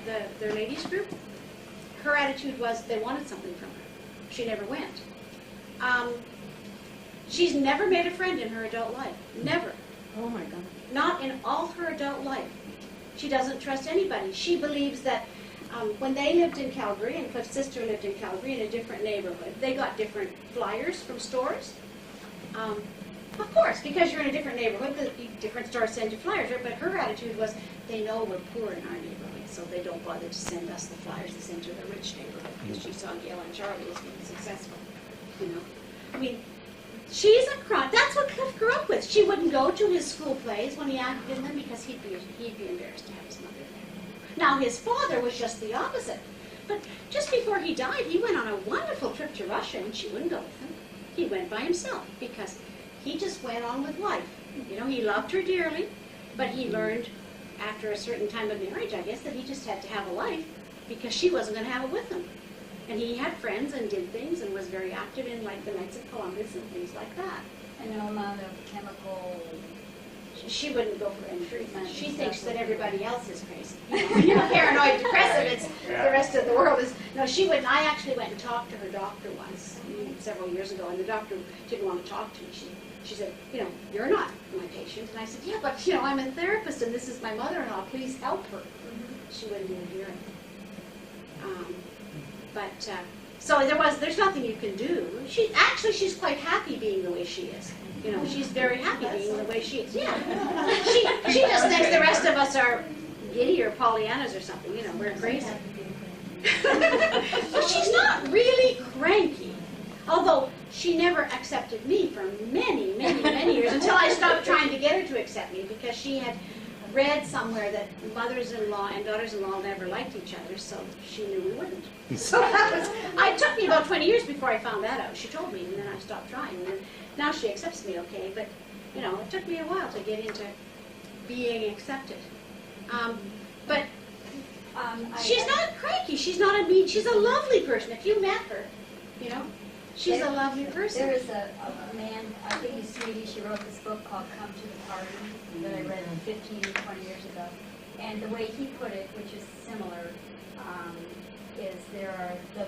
their ladies group, her attitude was they wanted something from her. She never went. She's never made a friend in her adult life. Never. Oh my God. Not in all her adult life. She doesn't trust anybody. She believes that when they lived in Calgary, and Cliff's sister lived in Calgary in a different neighborhood, they got different flyers from stores. Of course, because you're in a different neighborhood, the different stores send you flyers, right? But her attitude was, they know we're poor in our neighborhood, so they don't bother to send us the flyers. They send to the rich neighborhood, because she saw Gail and Charlie as being successful, you know. I mean, she's a chronic. That's what Cliff grew up with. She wouldn't go to his school plays when he acted in them because he'd be embarrassed to have his mother there. Now, his father was just the opposite. But just before he died, he went on a wonderful trip to Russia, and she wouldn't go with him. He went by himself because he just went on with life. You know, he loved her dearly, but he learned after a certain time of marriage, I guess, that he just had to have a life because she wasn't going to have it with him. And he had friends and did things and was very active in, like, the Knights of Columbus and things like that. And no amount of chemical. She wouldn't go for any treatment. She thinks that everybody else is crazy. You know, when you're paranoid depressive, it's the rest of the world is. No, she wouldn't. I actually went and talked to her doctor once, several years ago, and the doctor didn't want to talk to me. She said, you know, you're not my patient. And I said, yeah, but, you know, I'm a therapist, and this is my mother-in-law. Please help her. She wouldn't even hear it. So there's nothing you can do. She's quite happy being the way she is. You know, she's very happy being the way she is. Yeah. She just thinks the rest of us are giddy or Pollyannas or something. You know, we're crazy. But she's not really cranky. Although she never accepted me for many, many, many years until I stopped trying to get her to accept me because she had read somewhere that mothers-in-law and daughters-in-law never liked each other, so she knew we wouldn't. So it took me about 20 years before I found that out. She told me, and then I stopped trying. And then, now she accepts me okay, but, you know, it took me a while to get into being accepted. She's not cranky. She's not a mean. She's a lovely person. If you met her, you know, she's a lovely person. There is a man, I think he's Swedish, he wrote this book called Come to the Party that I read 15 or 20 years ago. And the way he put it, which is similar, is there are the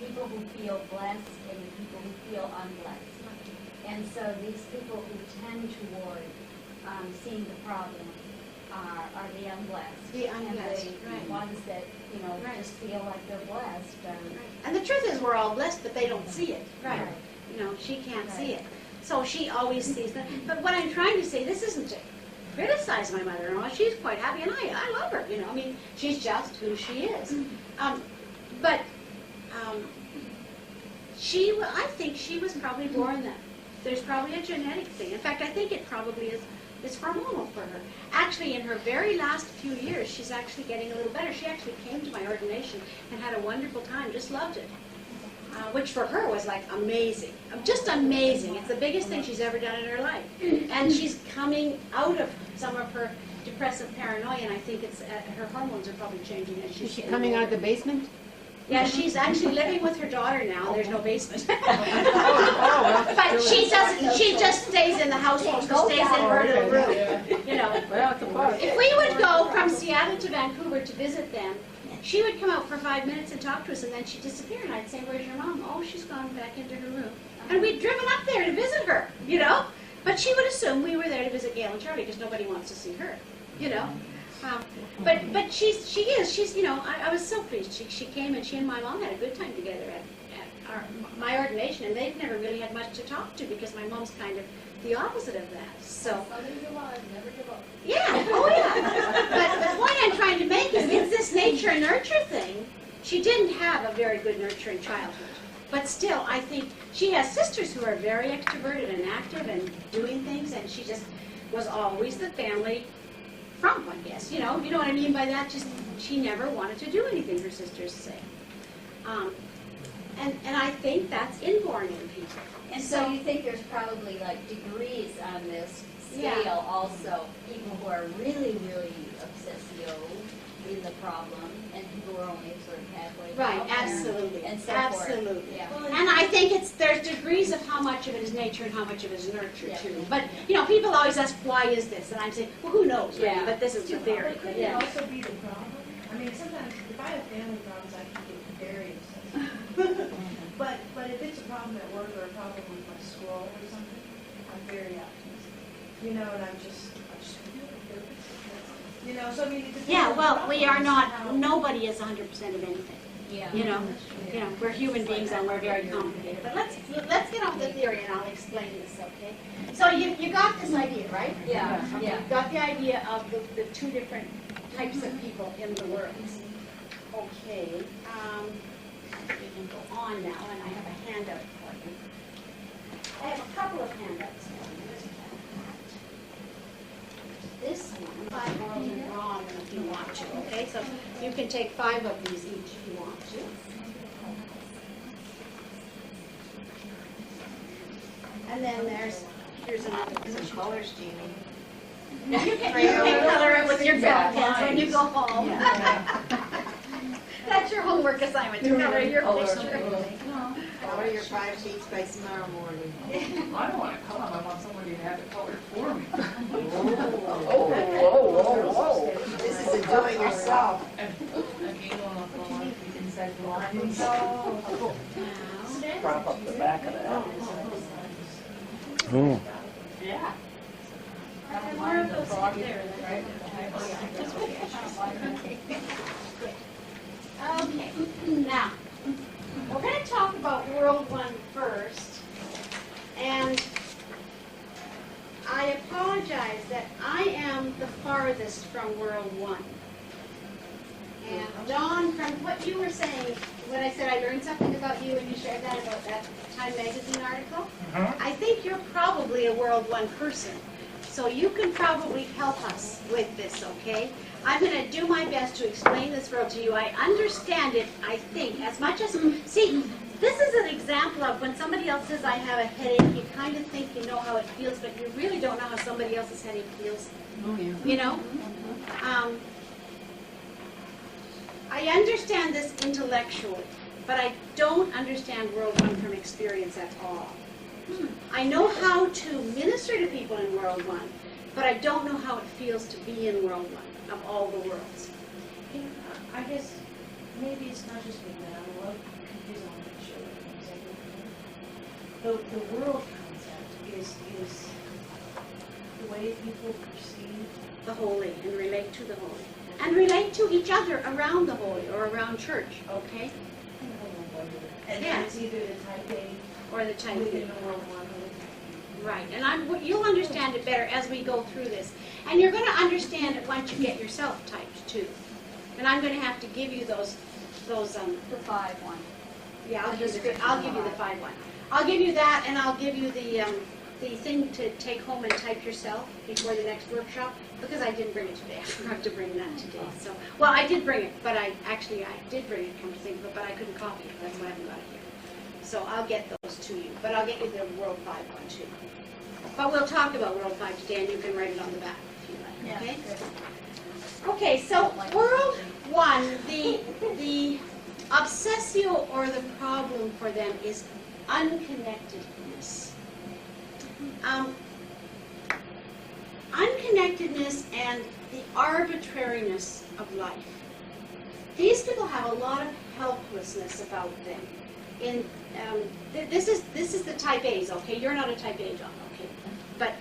people who feel blessed and the people who feel unblessed. And so these people who tend toward seeing the problem are the unblessed. The unblessed, and the right. ones that, you know, Right. just feel like they're blessed. And the truth is we're all blessed, but they don't see it. Right. You know, she can't Right. see it. So she always sees that. But what I'm trying to say, this isn't criticize my mother-in-law. She's quite happy, and I love her, you know. I mean, she's just who she is. But I think she was probably born that. There's probably a genetic thing. In fact, I think it probably is hormonal for her. Actually, in her very last few years, she's actually getting a little better. She actually came to my ordination and had a wonderful time, just loved it. Which for her was like amazing, just amazing. It's the biggest thing she's ever done in her life. And she's coming out of some of her depressive paranoia, and I think it's her hormones are probably changing as she's Is she getting coming out of older. the basement? Yeah, she's actually living with her daughter now. There's no basement. Oh, But she doesn't, she just stays in the house, she stays in her little room, you know. well, it's a plus. If we would go from Seattle to Vancouver to visit them, she would come out for 5 minutes and talk to us, and then she'd disappear, and I'd say, where's your mom? Oh, she's gone back into her room. And we'd driven up there to visit her, you know? But she would assume we were there to visit Gail and Charlie, because nobody wants to see her, you know? But she's, you know, I was so pleased. She came, and she and my mom had a good time together at my ordination, and they've never really had much to talk to, because my mom's kind of the opposite of that, so. Never give up. Yeah, oh yeah. But the point I'm trying to make is it's this nature and nurture thing. She didn't have a very good nurturing childhood. But still, I think she has sisters who are very extroverted and active and doing things, and she just was always the family frump, I guess. You know what I mean by that? Just, she never wanted to do anything, her sisters say. And I think that's inborn in people. And so you think there's probably like degrees on this scale Yeah. also. People who are really, really obsessio in the problem, and people who are only sort of halfway Right, out there, absolutely, and so absolutely. forth. Yeah. And I think there's degrees of how much of it is nature and how much of it is nurture Yeah. too. But, you know, people always ask, why is this? And I'm saying, well, who knows, really? Yeah. But this is the theory. But could it also be the problem? I mean, sometimes if I have family problems, I can get very obsessed. But if it's a problem at work or a problem with my school or something, I'm very optimistic. You know, and I'm just you know, so I mean, it depends Yeah, on well, the we are problem, not, how- nobody is 100% of anything. Yeah. You know, we're human beings and we're very complicated. But let's get off the theory and I'll explain this, okay? So you got this idea, right? Yeah, Okay, yeah. you got the idea of the two different types of people in the world. Okay, we can go on now, and I have a handout for you. I have a couple of handouts for you. This one, 5 worlds in wrong if you want to, okay? So you can take 5 of these each if you want to. And then here's another Some picture. colors, Jamie. You can color it with your gel pens when you go home. That's your homework assignment, to color your picture. Color your 5 sheets by tomorrow morning. I don't want to color, I want somebody to have it colored for me. This is a do-it-yourself. Prop up the back of that. Oh, Yeah. More of those there, right? Okay, now, we're going to talk about World One first, and I apologize that I am the farthest from World One. And Dawn, from what you were saying, when I said I learned something about you and you shared that about that Time Magazine article, I think you're probably a World One person. So you can probably help us with this, okay? I'm going to do my best to explain this world to you. I understand it, I think, as much as... See, this is an example of when somebody else says, I have a headache, you kind of think you know how it feels, but you really don't know how somebody else's headache feels. Oh, yeah. You know? I understand this intellectually, but I don't understand World One from experience at all. I know how to minister to people in World One, but I don't know how it feels to be in World One, of all the worlds. You know, I guess maybe it's not just me, but I'm a little confused on the show. The world concept is the way people perceive The holy, and relate to the holy. And relate to each other around the holy, or around church, okay? and Yeah. it's either the type A Or the type within of the world one or the type B. Right, and you'll understand it better as we go through this. And you're going to understand it once you get yourself typed too. And I'm going to have to give you those The 5-1. yeah, The description I'll of give you the the 5-1. I'll give you that, and I'll give you the thing to take home and type yourself before the next workshop, because I didn't bring it today. I forgot to bring that today. So, well, I did bring it, but I did bring it, come to think of it, but I couldn't copy it. That's why I haven't got it here. So I'll get those to you, but I'll get you the World 5 one too. But we'll talk about World 5 today, and you can write it on the back if you like, okay? Okay, so World 1, the obsessio or the problem for them is unconnectedness. Unconnectedness and the arbitrariness of life. These people have a lot of helplessness about them. This is the type A's, okay? You're not a type A, John, okay? But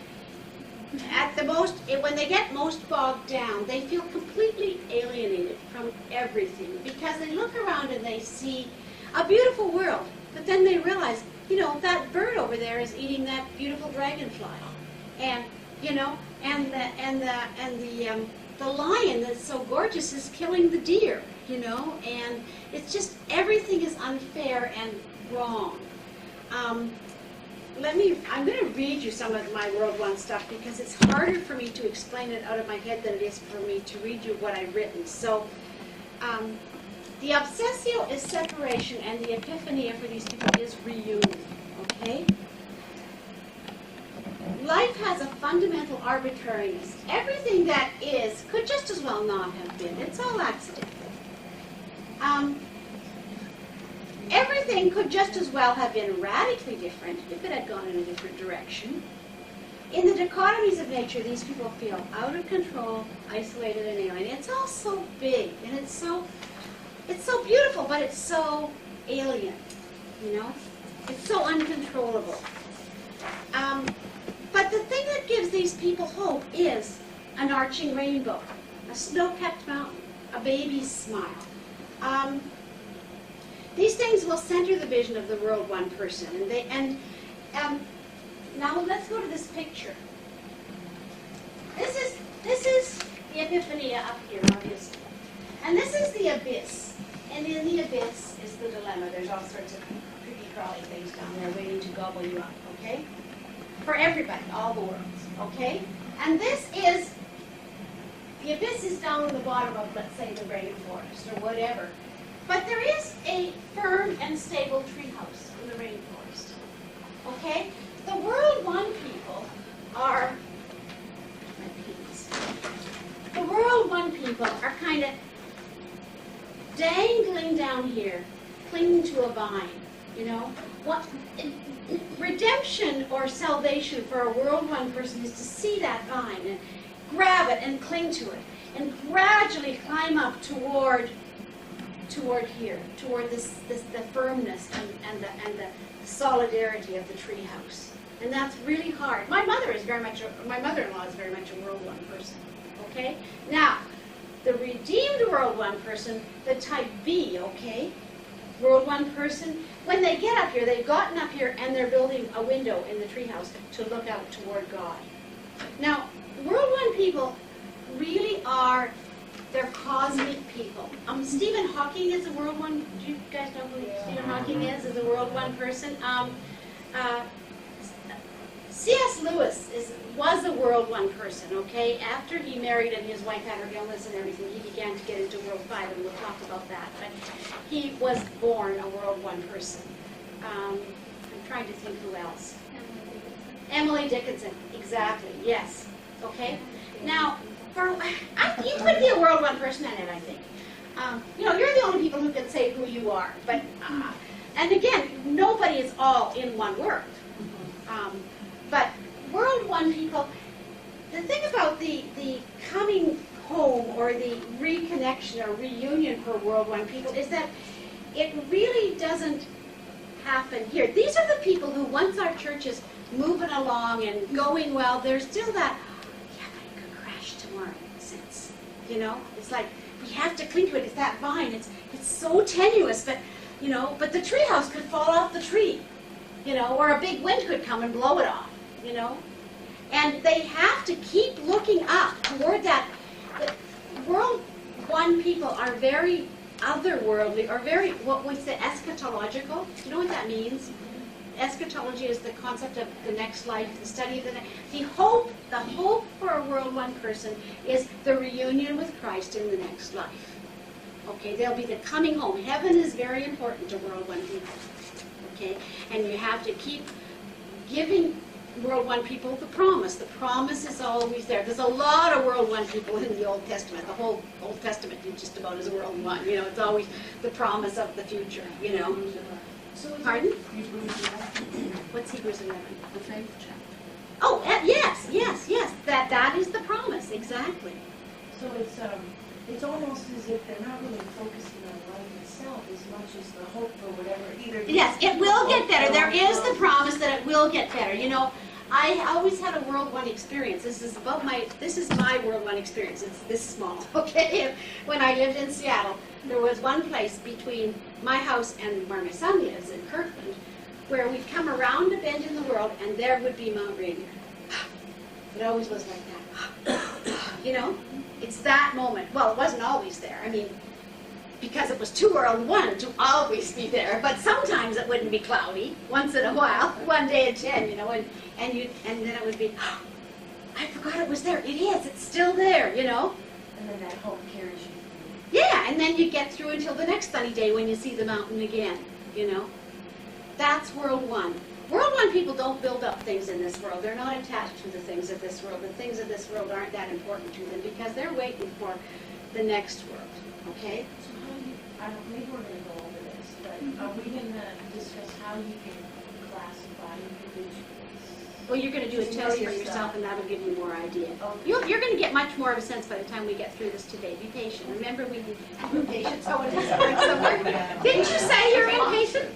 at the most, when they get most bogged down, they feel completely alienated from everything because they look around and they see a beautiful world, but then they realize, you know, that bird over there is eating that beautiful dragonfly, and you know, and the lion that's so gorgeous is killing the deer, you know, and it's just everything is unfair and wrong. I'm going to read you some of my World 1 stuff because it's harder for me to explain it out of my head than it is for me to read you what I've written. So, the obsessio is separation, and the epiphania for these people is reunion, okay? Life has a fundamental arbitrariness. Everything that is could just as well not have been. It's all accidental. Everything could just as well have been radically different if it had gone in a different direction. In the dichotomies of nature, these people feel out of control, isolated, and alien. It's all so big, and it's so beautiful, but it's so alien, you know? It's so uncontrollable. But the thing that gives these people hope is an arching rainbow, a snow-capped mountain, a baby's smile. These things will center the vision of the World 1 person, now let's go to this picture. This is the epiphania up here, obviously, and this is the abyss. And in the abyss is the dilemma. There's all sorts of creepy crawly things down there waiting to gobble you up. Okay, for everybody, all the worlds. Okay, and this is the abyss is down at the bottom of, let's say, the rainforest or whatever. But there is a firm and stable treehouse in the rainforest. Okay? The World 1 people are, the World 1 people are kind of dangling down here, clinging to a vine, you know? What redemption or salvation for a World 1 person is to see that vine and grab it and cling to it and gradually climb up toward here, toward the firmness and the solidarity of the treehouse. And that's really hard. My mother-in-law is very much a World 1 person. Okay? Now, the redeemed World 1 person, the type B, okay? World 1 person, when they get up here, they've gotten up here and they're building a window in the treehouse to look out toward God. Now, World 1 people really are, they're cosmic people. Stephen Hawking is a World 1, do you guys know who Stephen Hawking is a World 1 person? C.S. Lewis was a World 1 person, okay? After he married and his wife had her illness and everything, he began to get into World 5, and we'll talk about that. But he was born a World 1 person. I'm trying to think who else. Emily Dickinson, exactly, yes. Okay? Now, you could be a World 1 person in it, I think. You know, you're the only people who can say who you are. But, and again, nobody is all in one world. But World 1 people, the thing about the coming home or the reconnection or reunion for World 1 people is that it really doesn't happen here. These are the people who, once our church is moving along and going well, there's still that, yeah, but it could crash tomorrow sense. You know, it's like we have to cling to it. It's that vine. It's so tenuous, but you know, but the treehouse could fall off the tree. You know, or a big wind could come and blow it off. You know, And they have to keep looking up toward that. The World One people are very otherworldly, or very, what we say, eschatological. Do you know what that means? Eschatology is the concept of the next life, the study of the next. The hope for a World One person is the reunion with Christ in the next life. Okay, they'll be the coming home. Heaven is very important to World One people. Okay, and you have to keep giving World One people the promise. The promise is always there. There's a lot of World One people in the Old Testament. The whole Old Testament just about is World One. You know, it's always the promise of the future. You know. Pardon? What's Hebrews 11? The faith chapter. Oh, yes. That is the promise, exactly. So it's almost as if they're not really focusing on life itself as much as the hope for whatever, either. Yes, it will get better. There is the promise that it will get better. You know, I always had a World One experience. This is my World One experience. It's this small, okay? When I lived in Seattle, there was one place between my house and where my son lives in Kirkland, where we'd come around a bend in the world and there would be Mount Rainier. It always was like that. You know, it's that moment. Well, it wasn't always there. I mean, because it was too World One to always be there. But sometimes it wouldn't be cloudy. Once in a while, one day in 10, you know, and then it would be, oh, I forgot it was there. It is. It's still there. You know. And then that hope carries you. Yeah, and then you get through until the next sunny day when you see the mountain again. You know. That's World One. World One people don't build up things in this world. They're not attached to the things of this world. The things of this world aren't that important to them because they're waiting for the next world. Okay? So how do you, I don't, maybe we're going to go over this, but are we going to discuss how you can classify individuals? Well, you're going to do a Just test know for yourself. yourself, and that'll give you more idea. Okay. You're going to get much more of a sense by the time we get through this today. Be patient. Remember, we need patience. Oh, it is somewhere. Didn't you say you're impatient?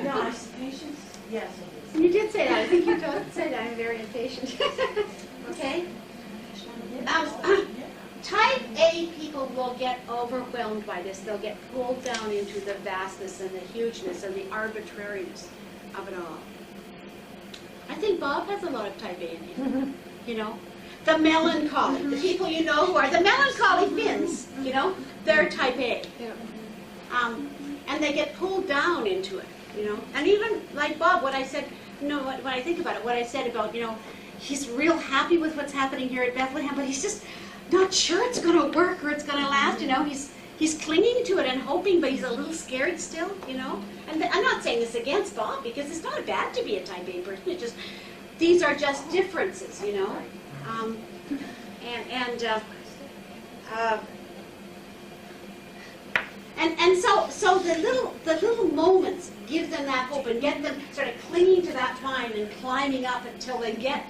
No, patience, yes. You did say that. I think you told say that I'm very impatient. Okay? Type A people will get overwhelmed by this. They'll get pulled down into the vastness and the hugeness and the arbitrariness of it all. I think Bob has a lot of type A in him. You know? The melancholy. The people you know who are the melancholy Finns, you know, they're type A. And they get pulled down into it, you know. And even like Bob, what I said, you know, when I think about it, what I said about, you know, he's real happy with what's happening here at Bethlehem, but he's just not sure it's going to work or it's going to last, you know. He's clinging to it and hoping, but he's a little scared still, you know. And I'm not saying this against Bob, because it's not bad to be a type A person. It just, these are just differences, you know. So the little moments give them that hope and get them sort of clinging to that vine and climbing up until they get.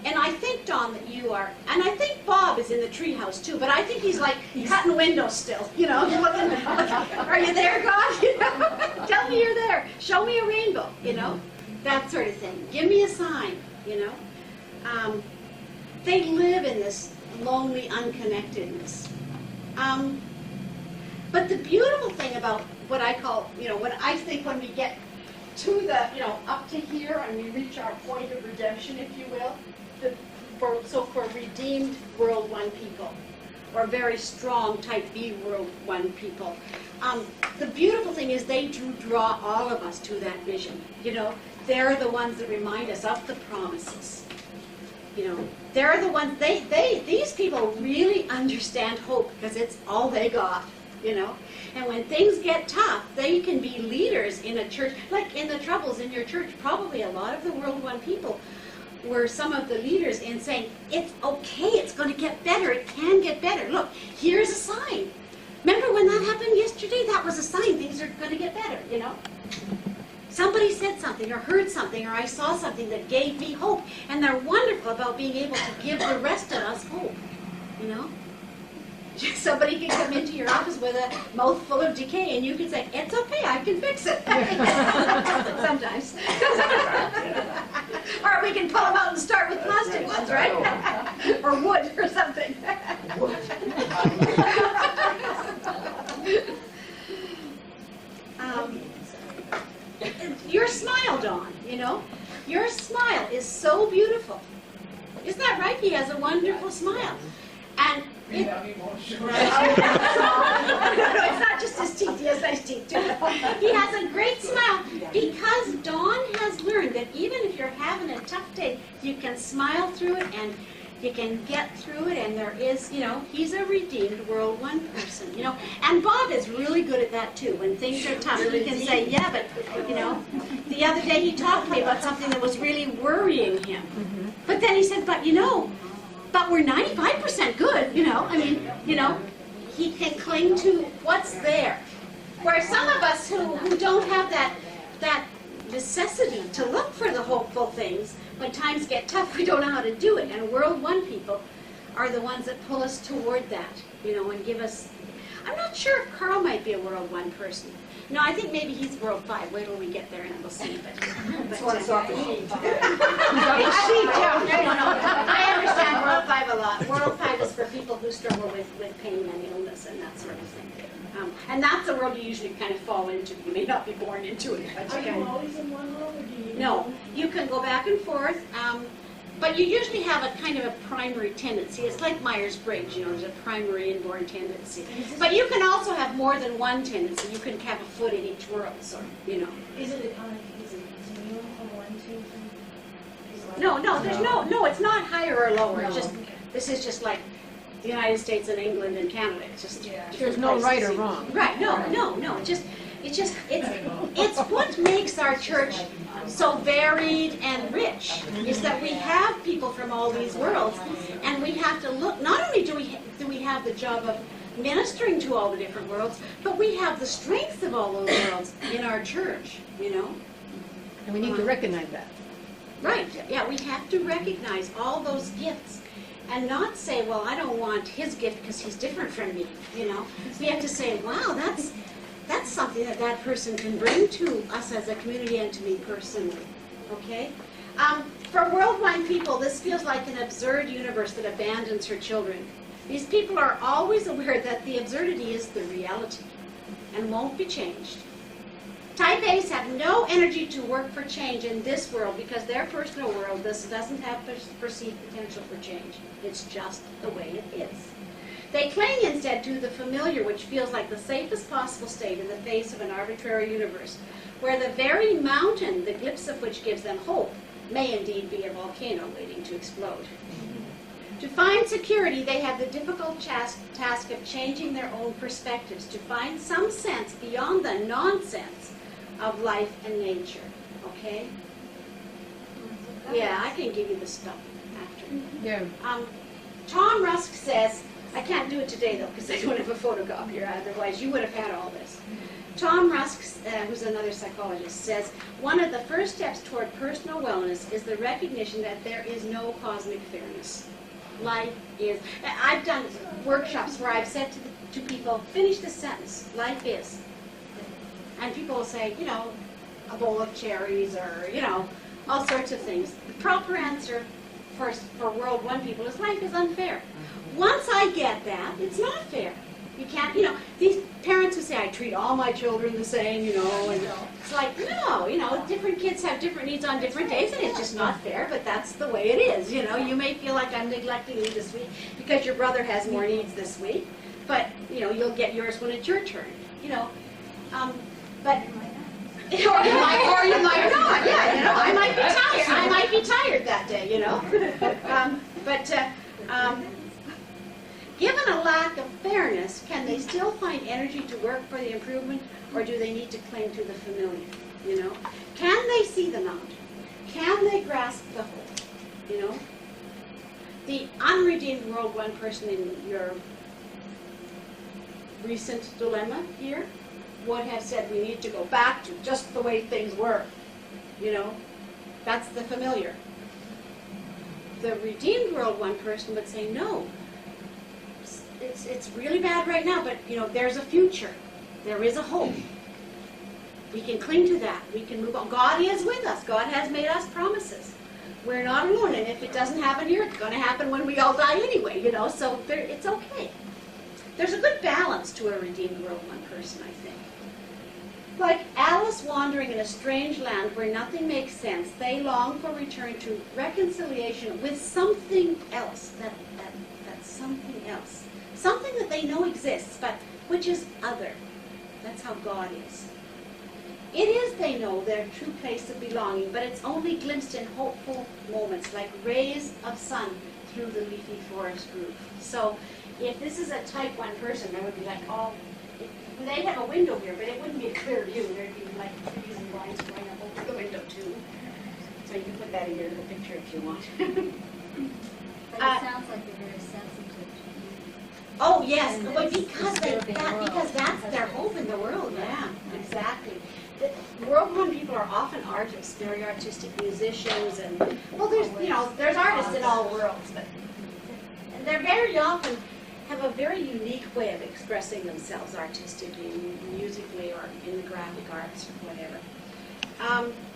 And I think, Don, that you are, and I think Bob is in the treehouse too, but I think he's like cutting windows still, you know. Looking, are you there, God? You know? Tell me you're there. Show me a rainbow, you know. That sort of thing. Give me a sign, you know. They live in this lonely unconnectedness. But the beautiful thing about what I call, you know, when I think when we get to the, you know, up to here and we reach our point of redemption, if you will, for redeemed World One people, or very strong type B World One people, the beautiful thing is they do draw all of us to that vision. You know, they're the ones that remind us of the promises. You know, they're the ones, these people really understand hope because it's all they got, you know. And when things get tough, they can be leaders in a church, like in the Troubles in your church. Probably a lot of the World One people were some of the leaders in saying, it's okay, it's going to get better, it can get better. Look, here's a sign. Remember when that happened yesterday? That was a sign things are going to get better, you know. Somebody said something or heard something or I saw something that gave me hope. And they're wonderful about being able to give the rest of us hope, you know. Somebody can come into your office with a mouthful of decay and you can say, it's okay, I can fix it. Sometimes. Or we can pull them out and start with plastic ones, right? Or wood or something. Your smile, Dawn, you know, your smile is so beautiful. Isn't that right? He has a wonderful smile. And Made it, out emotional. it's not just his teeth, he has nice teeth too. He has a great smile because Dawn has learned that even if you're having a tough day, you can smile through it and you can get through it, and there is, he's a redeemed World One person, And Bob is really good at that too. When things are tough, he can say, yeah, but, the other day he talked to me about something that was really worrying him. But then he said, but we're 95% good, he can cling to what's there. Where some of us who don't have that necessity to look for the hopeful things, when times get tough, we don't know how to do it. And World One people are the ones that pull us toward that, and give us, I'm not sure if Carl might be a World One person. No, I think maybe he's World 5. Wait till we get there and we'll see. That's what it's off the sheet. No. I understand World 5 a lot. World 5 is for people who struggle with pain and illness and that sort of thing. And that's a world you usually kind of fall into. You may not be born into it, but Are you you can. always in one world, or do you? No, you can go back and forth, but you usually have a kind of a primary tendency. It's like Myers-Briggs, there's a primary inborn tendency. But you can also have more than one tendency. You can have a foot in each world, so, Is it is it continuum from 1 to 3? No, it's not higher or lower. It's just, this is just like the United States and England and Canada. It's just There's no right or wrong. Right, no. It's what makes our church so varied and rich, is that we have people from all these worlds, and we have to look, not only do we have the job of ministering to all the different worlds, but we have the strength of all those worlds in our church, And we need to recognize that. Right, yeah, we have to recognize all those gifts and not say, well, I don't want his gift because he's different from me, We have to say, wow, that's something that person can bring to us as a community and to me personally, okay? For worldwide people, this feels like an absurd universe that abandons her children. These people are always aware that the absurdity is the reality and won't be changed. Type A's have no energy to work for change in this world because their personal world doesn't have perceived potential for change. It's just the way it is. They cling instead to the familiar, which feels like the safest possible state in the face of an arbitrary universe, where the very mountain, the glimpse of which gives them hope, may indeed be a volcano waiting to explode. To find security, they have the difficult task of changing their own perspectives, to find some sense beyond the nonsense of life and nature. Okay? Yeah, I can give you the stuff after. Yeah. Tom Rusk says, I can't do it today though because I don't have a photocopier, otherwise you would have had all this. Tom Rusk, who's another psychologist, says, one of the first steps toward personal wellness is the recognition that there is no cosmic fairness. Life is, I've done workshops where I've said to people, finish this sentence, life is. And people will say, a bowl of cherries or, all sorts of things. The proper answer for World One people is life is unfair. Once I get that, it's not fair. You can't, these parents who say, I treat all my children the same, and it's like, no, different kids have different needs on different days, and it's just not fair, but that's the way it is, You may feel like I'm neglecting you this week because your brother has more needs this week, but, you'll get yours when it's your turn, but... or you might not, yeah, I might be tired. I might be tired that day, given a lack of fairness, can they still find energy to work for the improvement, or do they need to cling to the familiar, Can they see the mountain? Can they grasp the whole, The unredeemed World One person in your recent dilemma here would have said we need to go back to just the way things were. That's the familiar. The redeemed World One person would say, no, it's really bad right now, but there's a future. There is a hope. We can cling to that. We can move on. God is with us. God has made us promises. We're not alone, and if it doesn't happen here, it's going to happen when we all die anyway, so it's okay. There's a good balance to a redeemed World One person, I think. Like Alice wandering in a strange land where nothing makes sense, they long for return to reconciliation with something else, that's something else. Something that they know exists, but which is other. That's how God is. It is, they know, their true place of belonging, but it's only glimpsed in hopeful moments, like rays of sun through the leafy forest roof. So if this is a type 1 person, there would be like all, they'd have a window here, but it wouldn't be a clear view. There'd be like trees and vines going up over the window too. So you can put that in your little picture if you want. But it sounds like they're very sensitive to Oh, yes, And but this because disturbing world. because that's their hope in the world, yeah, exactly. The World War people are often artists, very artistic musicians, and, well, there's artists in all worlds, but they're very often have a very unique way of expressing themselves artistically, musically, or in the graphic arts, or whatever.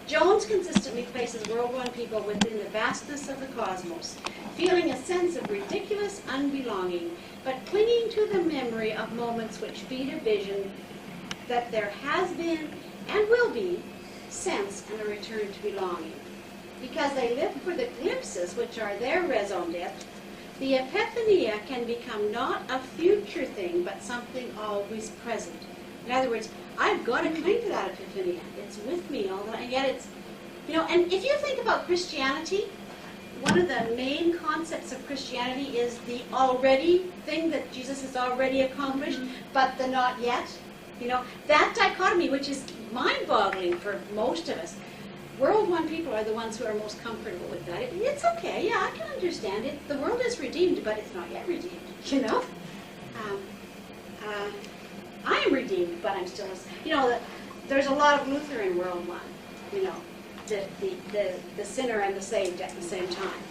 Jones consistently places World War people within the vastness of the cosmos, feeling a sense of ridiculous unbelonging, but clinging to the memory of moments which feed a vision that there has been and will be sense and a return to belonging. Because they live for the glimpses which are their raison d'etre, the epiphania can become not a future thing, but something always present. In other words, I've got to cling to that epiphania. It's with me all the time. And yet it's, and if you think about Christianity, one of the main concepts of Christianity is the already thing that Jesus has already accomplished, but the not yet. That dichotomy, which is mind-boggling for most of us. World War people are the ones who are most comfortable with that. It's okay, yeah, I can understand it. The world is redeemed, but it's not yet redeemed, I am redeemed, but I'm still, there's a lot of Luther in World War, the sinner and the saved at the same time.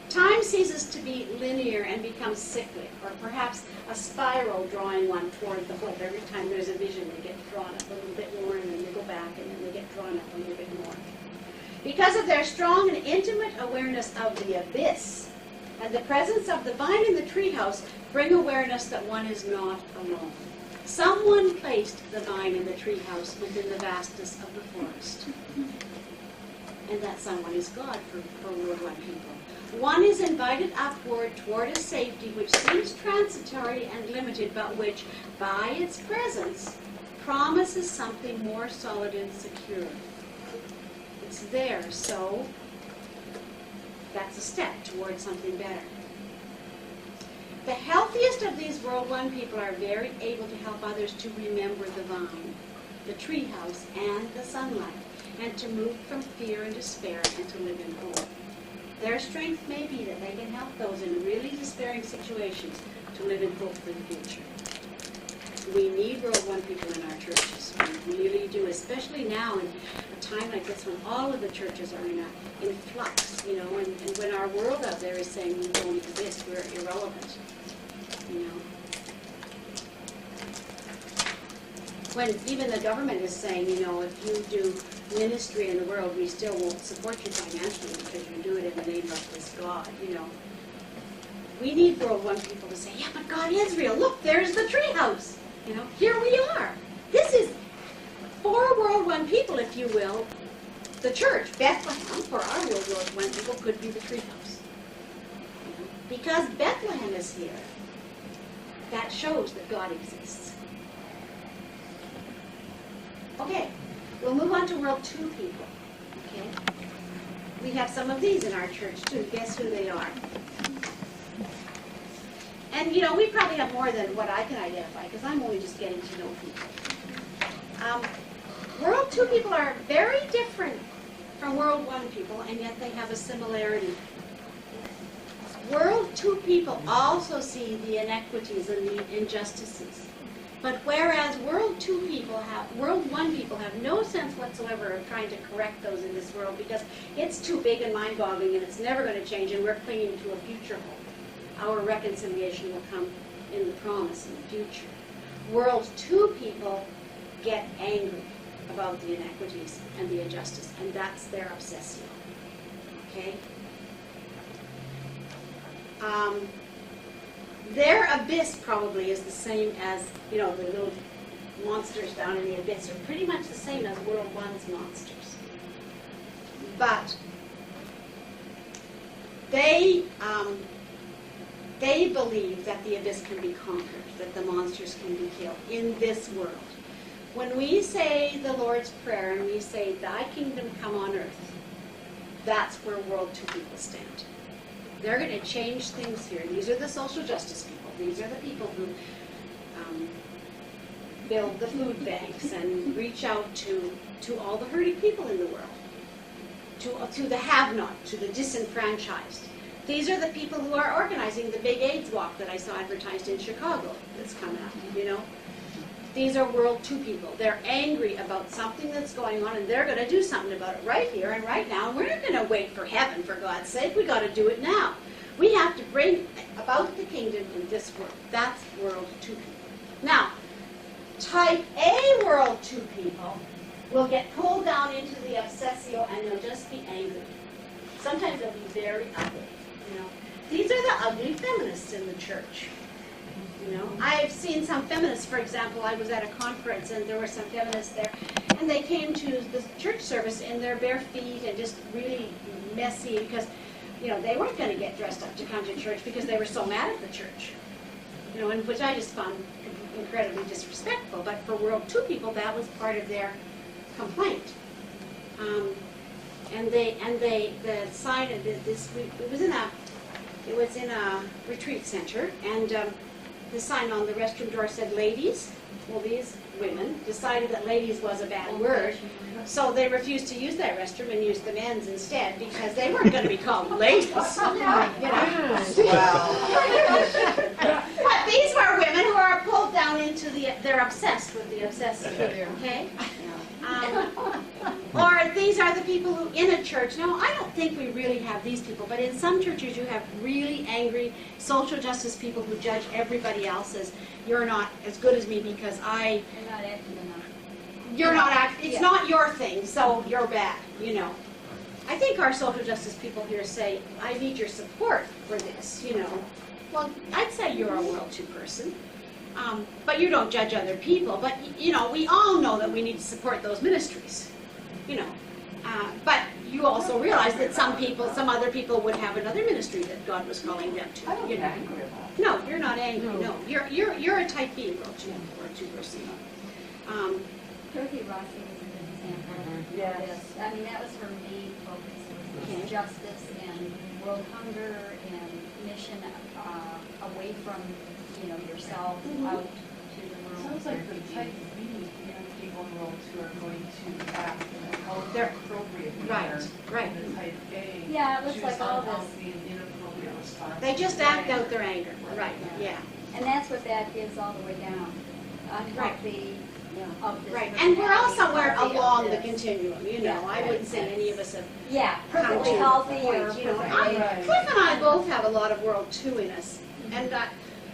Time ceases to be linear and becomes cyclic, or perhaps a spiral drawing one toward the hope. Every time there's a vision, they get drawn up a little bit more, and then they go back, and then they get drawn up a little bit more. Because of their strong and intimate awareness of the abyss, and the presence of the vine in the treehouse bring awareness that one is not alone. Someone placed the vine in the treehouse within the vastness of the forest. And that someone is God for World War people. One is invited upward toward a safety which seems transitory and limited, but which, by its presence, promises something more solid and secure. It's there, so that's a step towards something better. The healthiest of these World War people are very able to help others to remember the vine, the treehouse, and the sunlight, and to move from fear and despair and to live in hope. Their strength may be that they can help those in really despairing situations to live in hope for the future. We need World War people in our churches. We really do, especially now in a time like this when all of the churches are in flux, and when our world out there is saying we don't exist, we're irrelevant, When even the government is saying, if you do ministry in the world, we still won't support you financially because you do it in the name of this God, We need World War people to say, yeah, but God is real. Look, there's the treehouse. Here we are. This is, for World War people, if you will, the church, Bethlehem, for our World War people, could be the treehouse. Because Bethlehem is here, that shows that God exists. Okay, we'll move on to World 2 people. Okay, we have some of these in our church too. Guess who they are? And we probably have more than what I can identify because I'm only just getting to know people. World 2 people are very different from World 1 people, and yet they have a similarity. World 2 people also see the inequities and the injustices. But whereas World 1 people have no sense whatsoever of trying to correct those in this world because it's too big and mind-boggling and it's never going to change and we're clinging to a future hope. Our reconciliation will come in the promise in the future. World 2 people get angry about the inequities and the injustice, and that's their obsession. Okay? Their abyss probably is the same as, you know, the little monsters down in the abyss are pretty much the same as World One's monsters. But they believe that the abyss can be conquered, that the monsters can be killed in this world. When we say the Lord's Prayer and we say, "Thy kingdom come on earth," that's where World 2 people stand. They're going to change things here. These are the social justice people. These are the people who build the food banks and reach out to all the hurting people in the world, to the have-not, to the disenfranchised. These are the people who are organizing the big AIDS walk that I saw advertised in Chicago that's coming up, you know. These are World 2 people. They're angry about something that's going on, and they're going to do something about it right here and right now. We're not going to wait for heaven, for God's sake. We've got to do it now. We have to bring about the kingdom in this world. That's World 2 people. Now, Type A World 2 people will get pulled down into the obsessio, and they'll just be angry. Sometimes they'll be very ugly, you know. These are the ugly feminists in the church. You know, I've seen some feminists, for example, I was at a conference and there were some feminists there, and they came to the church service in their bare feet and just really messy because, you know, they weren't going to get dressed up to come to church because they were so mad at the church. You know, and which I just found incredibly disrespectful. But for World 2 people, that was part of their complaint. The sign of this, it was in a retreat center, and the sign on the restroom door said ladies. Well, these women decided that ladies was a bad word, so they refused to use that restroom and used the men's instead because they weren't going to be called ladies. You know. But these were women who are pulled down into they're obsessed with the obsessive, okay? Or these are the people who, in a church, now I don't think we really have these people, but in some churches you have really angry social justice people who judge everybody else as, you're not as good as me because You're not acting enough. you're not acting, it's not your thing, so you're bad, you know. I think our social justice people here say, I need your support for this, you know. Well, I'd say you're a World 2 person. But you don't judge other people. But, you know, we all know that we need to support those ministries, you know. But you also realize that some other people would have another ministry that God was calling them to. I don't You get know. angry about it. No, you're not angry, no. You're a type B World 2 person. Dorothy Rossi was a good example of Yes. this. I mean, that was her main focus, was Okay. justice and world hunger and mission away from, you know, yourself out to the world. Sounds like the type B young people in World 2 are going to act in a healthy, They're- appropriate Right, manner. right. And the type A Yeah, it looks choose like all this. unhealthy and inappropriate responses. They just act out their anger, right, yeah. And that's what that is all the way down. Unhealthy of this. Right, and we're all somewhere personality, along the of this. continuum, you know. Yeah, I right. wouldn't say any of us have Yeah, come perfectly to healthy the or point, you know. perfectly. Right. Cliff and I both have a lot of World 2 in us, and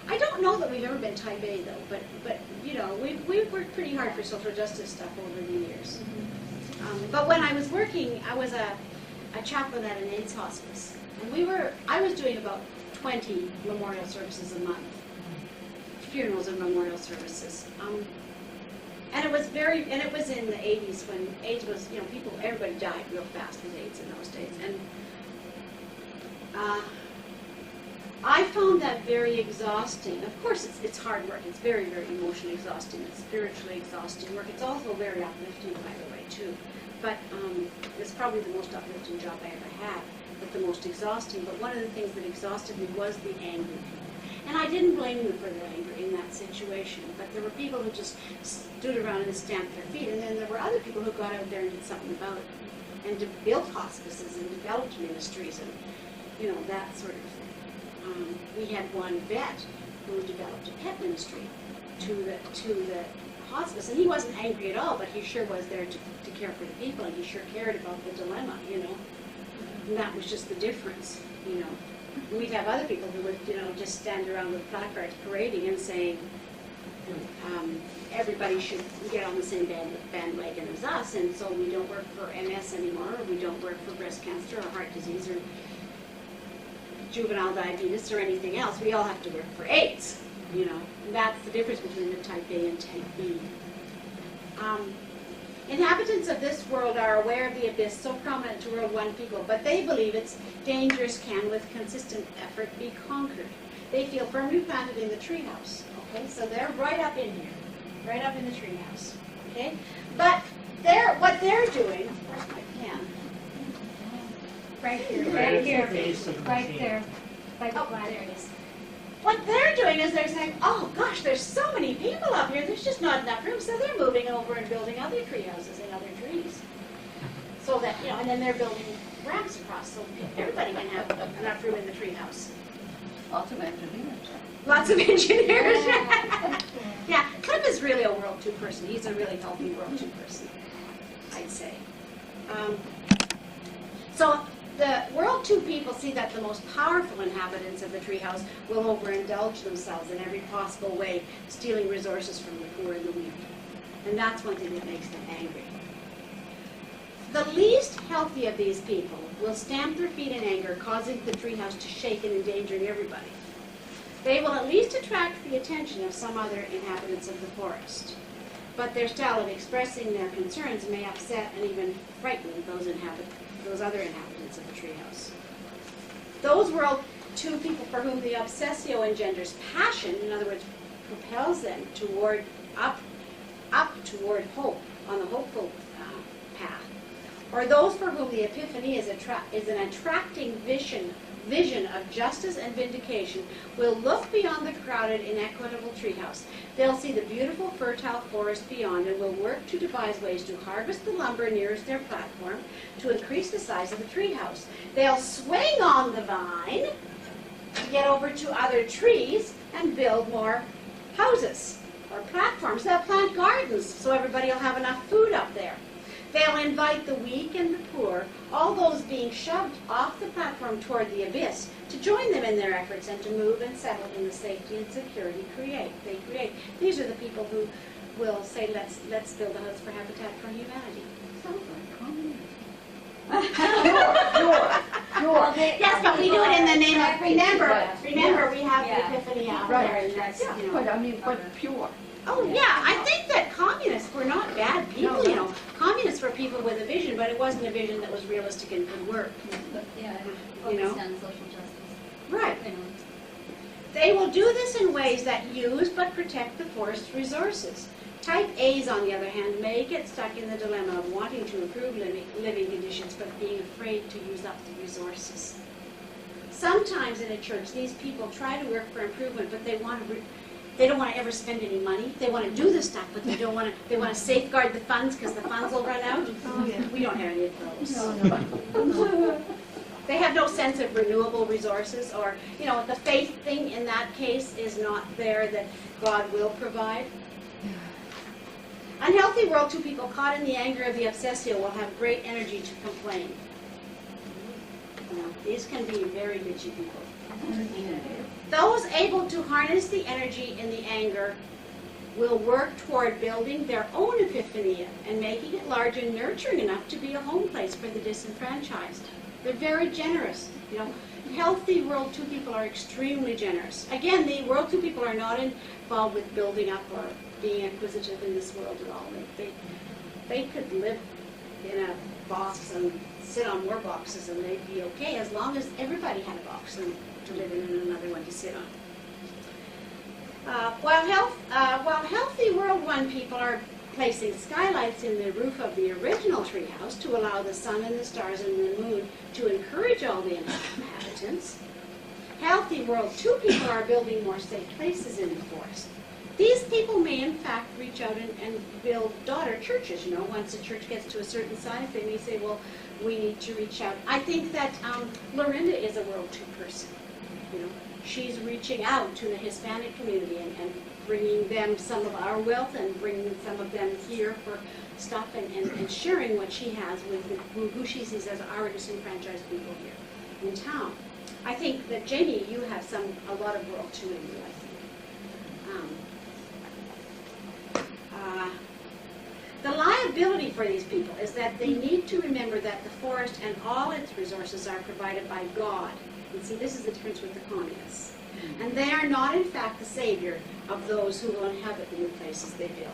I don't know that we've ever been type A though, but you know, we've worked pretty hard for social justice stuff over the years. But when I was working, I was a chaplain at an AIDS hospice, and I was doing about 20 memorial services a month, funerals and memorial services. And it was in the 80s when AIDS was, you know, everybody died real fast with AIDS in those days. And I found that very exhausting. Of course, it's hard work. It's very, very emotionally exhausting. It's spiritually exhausting work. It's also very uplifting, by the way, too. But it's probably the most uplifting job I ever had, but the most exhausting. But one of the things that exhausted me was the angry people. And I didn't blame them for their anger in that situation, but there were people who just stood around and stamped their feet, and then there were other people who got out there and did something about it, and built hospices and developed ministries and, you know, that sort of thing. We had one vet who developed a pet ministry to the hospice, and he wasn't angry at all, but he sure was there to care for the people, and he sure cared about the dilemma, you know. And that was just the difference, you know. We'd have other people who would, you know, just stand around with placards parading and saying, everybody should get on the same bandwagon as us, and so we don't work for MS anymore, or we don't work for breast cancer or heart disease, or juvenile diabetes or anything else. We all have to work for AIDS, you know. And that's the difference between the type A and type B. Inhabitants of this world are aware of the abyss so prominent to World 1 people, but they believe its dangers can, with consistent effort, be conquered. They feel firmly planted in the treehouse. Okay, so they're right up in here, right up in the treehouse. Okay, but what they're doing. Where's my pen? Right here, right here, right there. By the Oh, there it is. What they're doing is they're saying, oh gosh, there's so many people up here, there's just not enough room, so they're moving over and building other tree houses and other trees. So that, you know, and then they're building ramps across so everybody can have enough room in the tree house. Lots of engineers. Lots of engineers. Yeah, Cliff is really a World 2 person. He's a really healthy World 2 person, I'd say. So the World 2 people see that the most powerful inhabitants of the treehouse will overindulge themselves in every possible way, stealing resources from the poor and the weak. And that's one thing that makes them angry. The least healthy of these people will stamp their feet in anger, causing the treehouse to shake and endangering everybody. They will at least attract the attention of some other inhabitants of the forest. But their style of expressing their concerns may upset and even frighten those other inhabitants of the treehouse. Those World 2 people for whom the obsessio engenders passion, in other words, propels them toward up toward hope, on the hopeful path, or those for whom the epiphany is an attracting vision of justice and vindication, will look beyond the crowded, inequitable treehouse. They'll see the beautiful, fertile forest beyond and will work to devise ways to harvest the lumber nearest their platform to increase the size of the treehouse. They'll swing on the vine to get over to other trees and build more houses or platforms. They'll plant gardens so everybody will have enough food up there. They'll invite the weak and the poor, all those being shoved off the platform toward the abyss, to join them in their efforts and to move and settle in the safety and security they create. These are the people who will say, let's build a house for Habitat for Humanity. Sounds like communism. Yes, but we do it in the name of, remember, Right. we have Yeah. the epiphany out Right. there, and that's, Yeah, you know. but I mean, but pure. Oh, yeah, I think that communists were not bad people, No. you know. Communists were people with a vision, but it wasn't a vision that was realistic and could work. Yeah, You know? focused on social justice. Right. You know. They will do this in ways that use but protect the forest's resources. Type A's, on the other hand, may get stuck in the dilemma of wanting to improve living conditions but being afraid to use up the resources. Sometimes in a church, these people try to work for improvement, but they don't want to ever spend any money. They want to do this stuff, but they don't want to. They want to safeguard the funds because the funds will run out. Oh, yeah. We don't have any of those. They have no sense of renewable resources, or, you know, the faith thing in that case is not there that God will provide. Unhealthy World 2 people caught in the anger of the obsessio will have great energy to complain. You know, these can be very bitchy people. Those able to harness the energy in the anger will work toward building their own epiphany and making it large and nurturing enough to be a home place for the disenfranchised. They're very generous. You know, healthy World 2 people are extremely generous. Again, the World 2 people are not involved with building up or being acquisitive in this world at all. They could live in a box and sit on more boxes and they'd be okay as long as everybody had a box and to live in and another one to sit on. While healthy World 1 people are placing skylights in the roof of the original treehouse to allow the sun and the stars and the moon to encourage all the inhabitants, healthy World 2 people are building more safe places in the forest. These people may in fact reach out and build daughter churches. You know, once a church gets to a certain size, they may say, well, we need to reach out. I think that Lorinda is a World 2 person. You know, she's reaching out to the Hispanic community and bringing them some of our wealth and bringing some of them here for stuff and sharing what she has with who she sees as our disenfranchised people here in town. I think that, Jamie, you have a lot of World 2 in you, I think. The accountability for these people is that they need to remember that the forest and all its resources are provided by God. And see, this is the difference with the communists. And they are not, in fact, the savior of those who will inhabit the new places they build.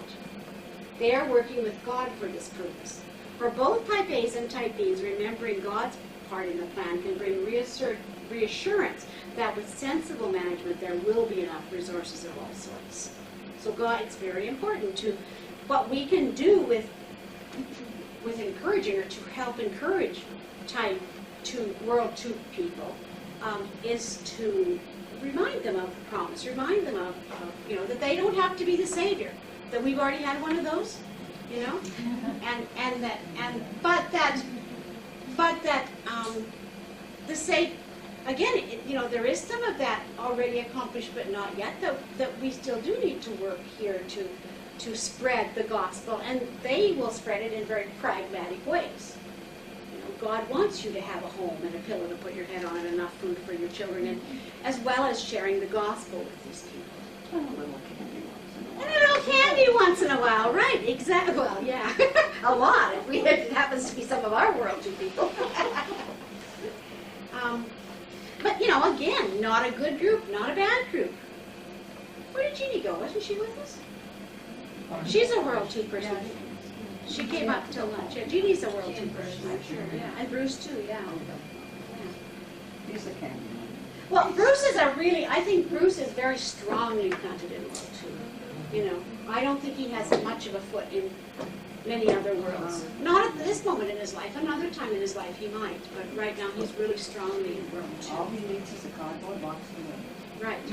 They are working with God for this purpose. For both type A's and type B's, remembering God's part in the plan can bring reassurance that with sensible management there will be enough resources of all sorts. So God, it's very important to, what we can do with encouraging or to help encourage type 2, world 2 people is to remind them of the promise, remind them of that they don't have to be the savior, that we've already had one of those, but that the say again, there is some of that already accomplished, but not yet. That we still do need to work here to spread the gospel, and they will spread it in very pragmatic ways. God wants you to have a home and a pillow to put your head on and enough food for your children, and as well as sharing the gospel with these people. And a little candy once in a while. And a little candy once in a while, right? Exactly. Well, yeah, a lot. If it happens to be some of our world 2 people. But again, not a good group, not a bad group. Where did Jeannie go? Wasn't she with us? She's a world 2 person. She came up till lunch. Yeah, Jeannie's a world 2 person, I'm sure. Yeah, and Bruce too. Yeah. He's a candy man. Well, Bruce is I think Bruce is very strongly planted in world 2. I don't think he has much of a foot in many other worlds. Not at this moment in his life. Another time in his life he might, but right now he's really strongly in world 2. All he needs is a cardboard box to live. Right.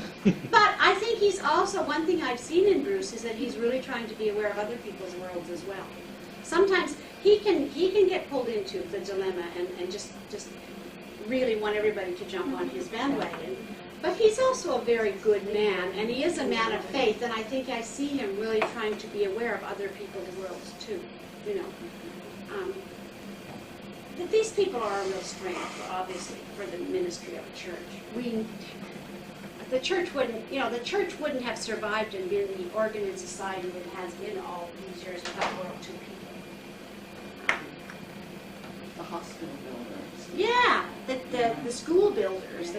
But I think he's also, one thing I've seen in Bruce is that he's really trying to be aware of other people's worlds as well. Sometimes he can get pulled into the dilemma and just really want everybody to jump on his bandwagon. But he's also a very good man, and he is a man of faith, and I think I see him really trying to be aware of other people's worlds too, That these people are a real strength, obviously, for the ministry of a church. The church wouldn't have survived and been the organ in society that it has been all these years without world 2 people. The hospital builders. Yeah, the school builders,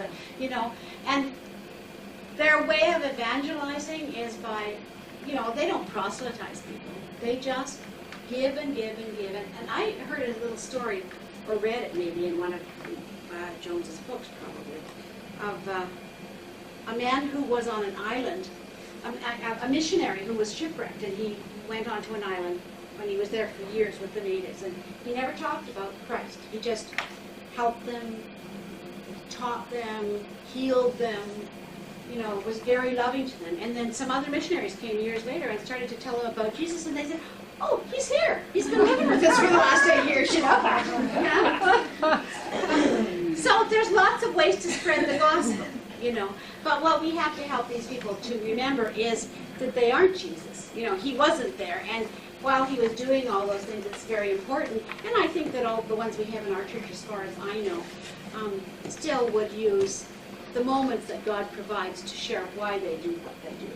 and their way of evangelizing is by, they don't proselytize people. They just give and give and give. And I heard a little story, or read it maybe in one of Jones's books probably, of a man who was on an island, a missionary who was shipwrecked, and he went onto an island when he was there for years with the natives, and he never talked about Christ. He just helped them, taught them, healed them, was very loving to them. And then some other missionaries came years later and started to tell them about Jesus, and they said, oh, he's here. He's been living with us for the last 8 years, So there's lots of ways to spread the gospel, But what we have to help these people to remember is that they aren't Jesus. He wasn't there. And while he was doing all those things, it's very important. And I think that all the ones we have in our church, as far as I know, still would use the moments that God provides to share why they do what they do.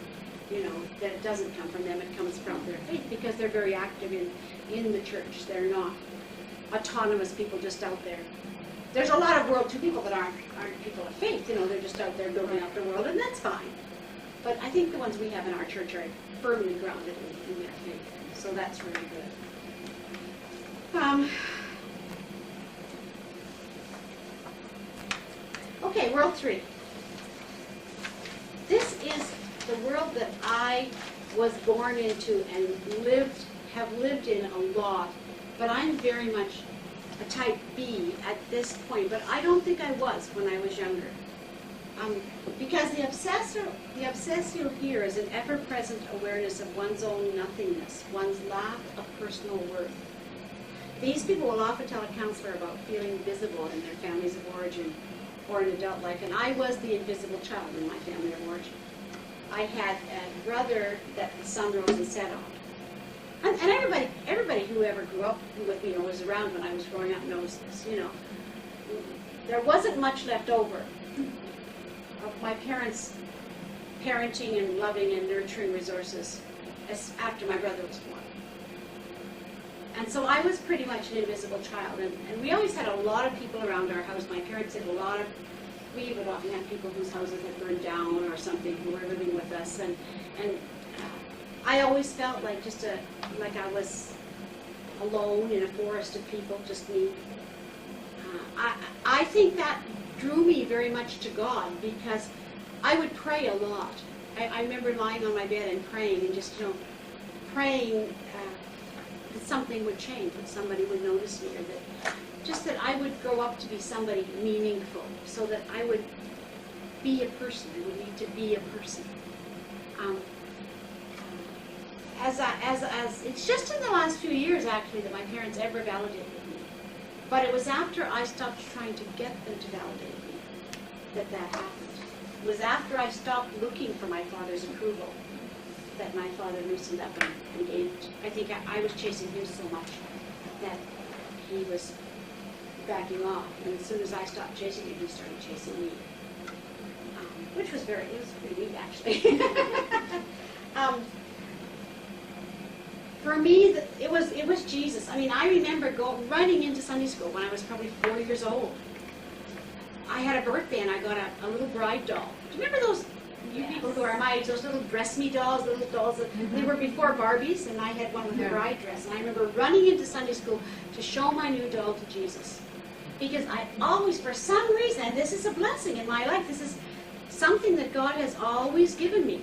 That it doesn't come from them, it comes from their faith, because they're very active in the church. They're not autonomous people just out there. There's a lot of world 2 people that aren't people of faith. They're just out there building up the world, and that's fine. But I think the ones we have in our church are firmly grounded in their faith. So that's really good. Okay, world 3. This is the world that I was born into and have lived in a lot, but I'm very much a type B at this point, but I don't think I was when I was younger. Because the obsessio here is an ever-present awareness of one's own nothingness, one's lack of personal worth. These people will often tell a counselor about feeling visible in their families of origin or in adult life, and I was the invisible child in my family of origin. I had a brother that the sun rose and set on. And everybody who ever grew up with me or was around when I was growing up knows this, There wasn't much left over of my parents' parenting and loving and nurturing resources after my brother was born. And so I was pretty much an invisible child, and we always had a lot of people around our house. My parents had we would often have people whose houses had burned down or something who were living with us, and I always felt like like I was alone in a forest of people, just me. I think that drew me very much to God, because I would pray a lot. I remember lying on my bed and praying, and just, praying that something would change, that somebody would notice me, or that I would grow up to be somebody meaningful, so that I would be a person. I would need to be a person. It's just in the last few years, actually, that my parents ever validated me. But it was after I stopped trying to get them to validate me that happened. It was after I stopped looking for my father's approval that my father loosened up and gave it. I think I was chasing him so much that he was backing off. And as soon as I stopped chasing him, he started chasing me. Which was it was pretty neat, actually. For me, it was Jesus. I mean, I remember running into Sunday school when I was probably 4 years old. I had a birthday and I got a little bride doll. Do you remember those, you people who are my age, those little dress me dolls, little dolls that they were before Barbies, and I had one with a bride dress. And I remember running into Sunday school to show my new doll to Jesus. Because I always, for some reason, and this is a blessing in my life, this is something that God has always given me.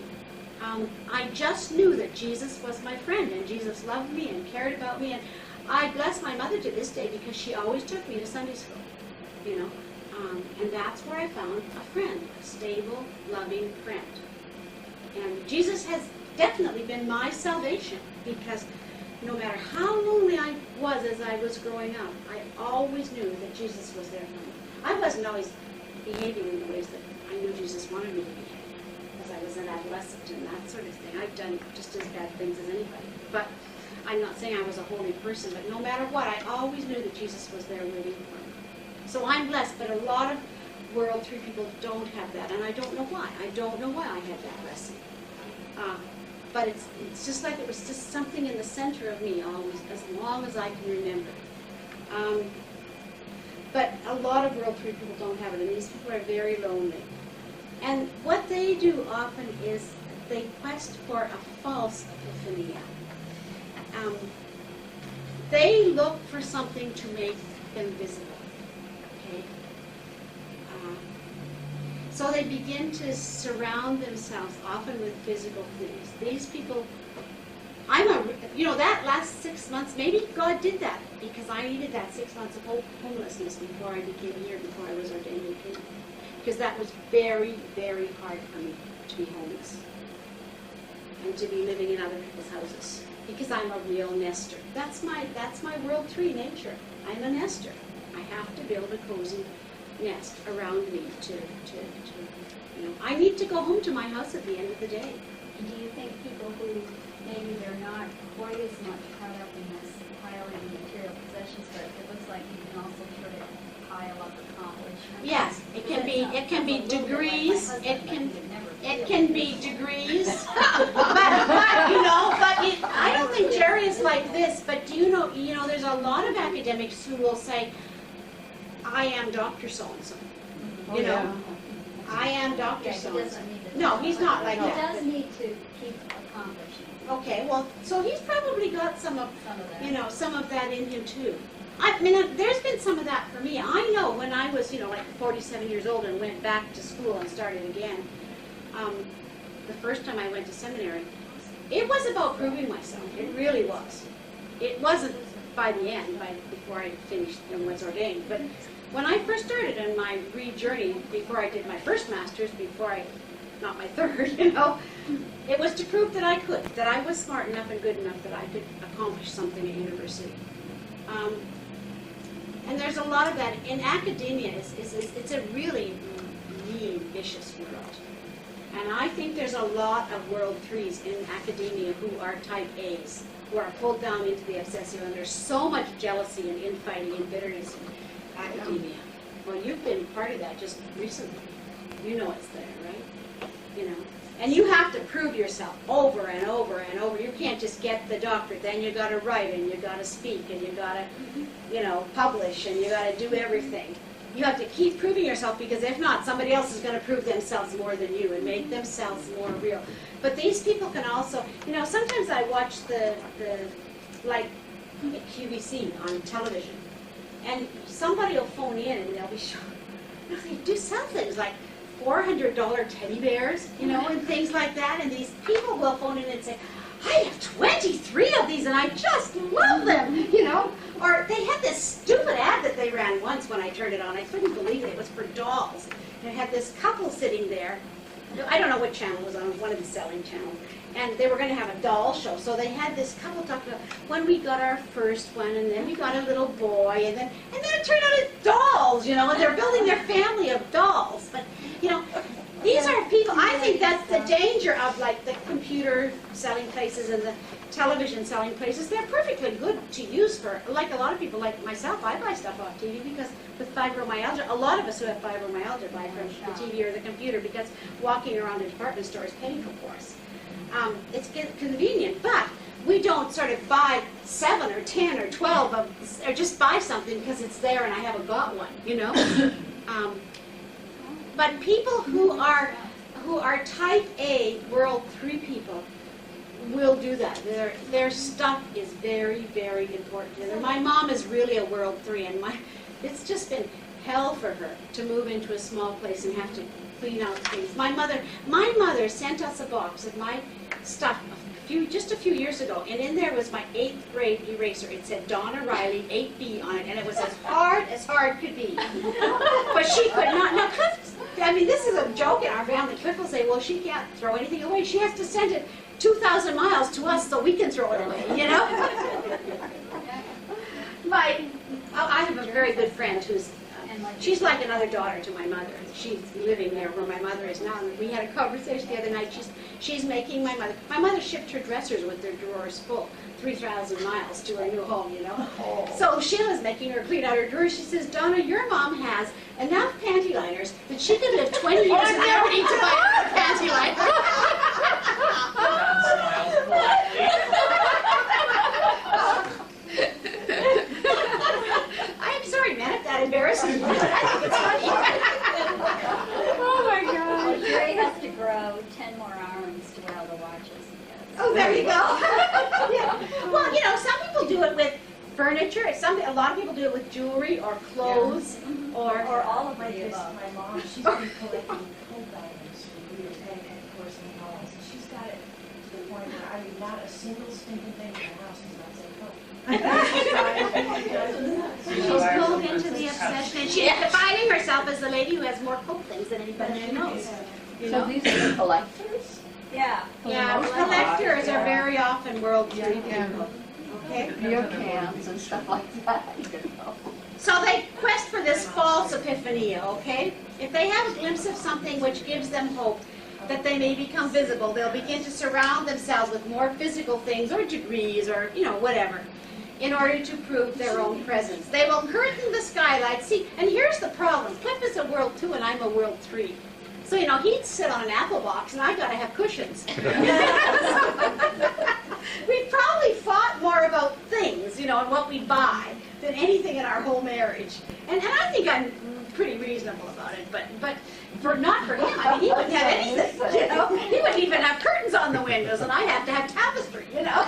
I just knew that Jesus was my friend, and Jesus loved me and cared about me, and I bless my mother to this day because she always took me to Sunday school, and that's where I found a friend, a stable, loving friend. And Jesus has definitely been my salvation, because no matter how lonely I was as I was growing up, I always knew that Jesus was there for me. I wasn't always behaving in the ways that I knew Jesus wanted me to behave. I was an adolescent and that sort of thing. I've done just as bad things as anybody. But I'm not saying I was a holy person, but no matter what, I always knew that Jesus was there waiting for me. So I'm blessed, but a lot of World 3 people don't have that, and I don't know why. I don't know why I had that blessing. But it's just like it was just something in the center of me always, as long as I can remember. But a lot of World 3 people don't have it, and these people are very lonely. And what they do often is they quest for a false epiphania. They look for something to make them visible. Okay? So they begin to surround themselves often with physical things. These people, that last 6 months, maybe God did that because I needed that 6 months of homelessness before I became here, before I was ordained in Kenya. Because that was very, very hard for me to be homeless and to be living in other people's houses. Because I'm a real nester. That's my World 3 nature. I'm a nester. I have to build a cozy nest around me I need to go home to my house at the end of the day. Do you think people who maybe they're not quite as much caught up in this piling of material possessions, but it looks like you can also sort of pile up accomplishments? Yes, it can be degrees. It can be degrees. but I don't think Jerry is like this. But do you know? There's a lot of academics who will say, "I am Dr. So-and-so." I am Dr. So-and-so. No, he's not like that. He does need to keep accomplishing. Okay, well, so he's probably got some of that. Some of that in him too. I mean, there's been some of that for me. I know when I was, like 47 years old and went back to school and started again, the first time I went to seminary, it was about proving myself. It really was. It wasn't by the end, before I finished and was ordained, but when I first started in my journey, before I did my first master's, not my third, it was to prove that I could, that I was smart enough and good enough that I could accomplish something at university. And there's a lot of that. In academia, it's a really mean, vicious world. And I think there's a lot of World 3s in academia who are type A's, who are pulled down into the obsessive, and there's so much jealousy and infighting and bitterness in academia. Well, you've been part of that just recently. You know it's there, right? And you have to prove yourself over and over and over. You can't just get the doctorate. Then you got to write and you got to speak and you got to, you know, publish and you got to do everything. You have to keep proving yourself because if not, somebody else is going to prove themselves more than you and make themselves more real. But these people can also, you know, sometimes I watch the like QVC on television, and somebody will phone in and they'll be showing, you know, they do sell things like $400 teddy bears, you know, and things like that, and these people will phone in and say, I have 23 of these and I just love them, you know. Or they had this stupid ad that they ran once when I turned it on. I couldn't believe it. It was for dolls. And it had this couple sitting there. I don't know what channel it was on, one of the selling channels. And they were going to have a doll show. So they had this couple talking about when we got our first one, and then we got a little boy, and then it turned out it's dolls, you know, and they're building their family of dolls. But, you know, these are people, I think that's the danger of like the computer selling places and the television selling places. They're perfectly good to use for, like a lot of people, like myself, I buy stuff off TV because with fibromyalgia, a lot of us who have fibromyalgia buy from the TV or the computer because walking around a department store is painful for us. It's convenient, but we don't sort of buy 7 or 10 or 12 of, or just buy something because it's there and I haven't got one, you know? But people who are type A World 3 people will do that. Their stuff is very, very important to them. My mom is really a World 3, and it's just been hell for her to move into a small place and have to clean out things. My mother sent us a box of my stuff just a few years ago, and in there was my 8th grade eraser. It said Donna Reilly 8B on it, and it was as hard could be. But she could not. Now, Cliff, I mean, this is a joke in our family. Cliff will say, well, she can't throw anything away. She has to send it 2,000 miles to us so we can throw it away, you know? I have a very good friend who's, she's like another daughter to my mother. She's living there where my mother is now. And we had a conversation the other night. She's making my mother shipped her dressers with their drawers full, 3,000 miles to her new home, you know. So Sheila's making her clean out her drawers. She says, Donna, your mom has enough panty liners that she could live 20 years and never need to buy another panty liner. I'm sorry, man, if that embarrasses you. I think it's funny. Oh my God. Well, Jerry has to grow 10 more arms to wear all the watches he has. Oh, there you go. Yeah. Well, you know, some people do it with furniture. A lot of people do it with jewelry or clothes, or all of Like the this, above. my mom, she's been collecting coat items for years, and of course in dolls. And she's got it to the point where I mean, not a single stinking thing in the house does not say coat. she's pulled into the obsession, and she's defining herself as the lady who has more coat things than anybody she knows. You So know? these are collectors? Yeah. Yeah, collectors are very often World 3 people. Okay? Beer cans and stuff like that, you know. So they quest for this false epiphania, okay? If they have a glimpse of something which gives them hope that they may become visible, they'll begin to surround themselves with more physical things or degrees or, you know, whatever, in order to prove their own presence. They will curtain the skylight. See, and here's the problem. Cliff is a World 2 and I'm a World 3. So, you know, he'd sit on an apple box and I gotta have cushions. We probably fought more about things, you know, and what we buy than anything in our whole marriage. And I think I'm pretty reasonable about it, but not for him. I mean, he wouldn't have anything, you know. He wouldn't even have curtains on the windows, and I have to have tapestry, you know.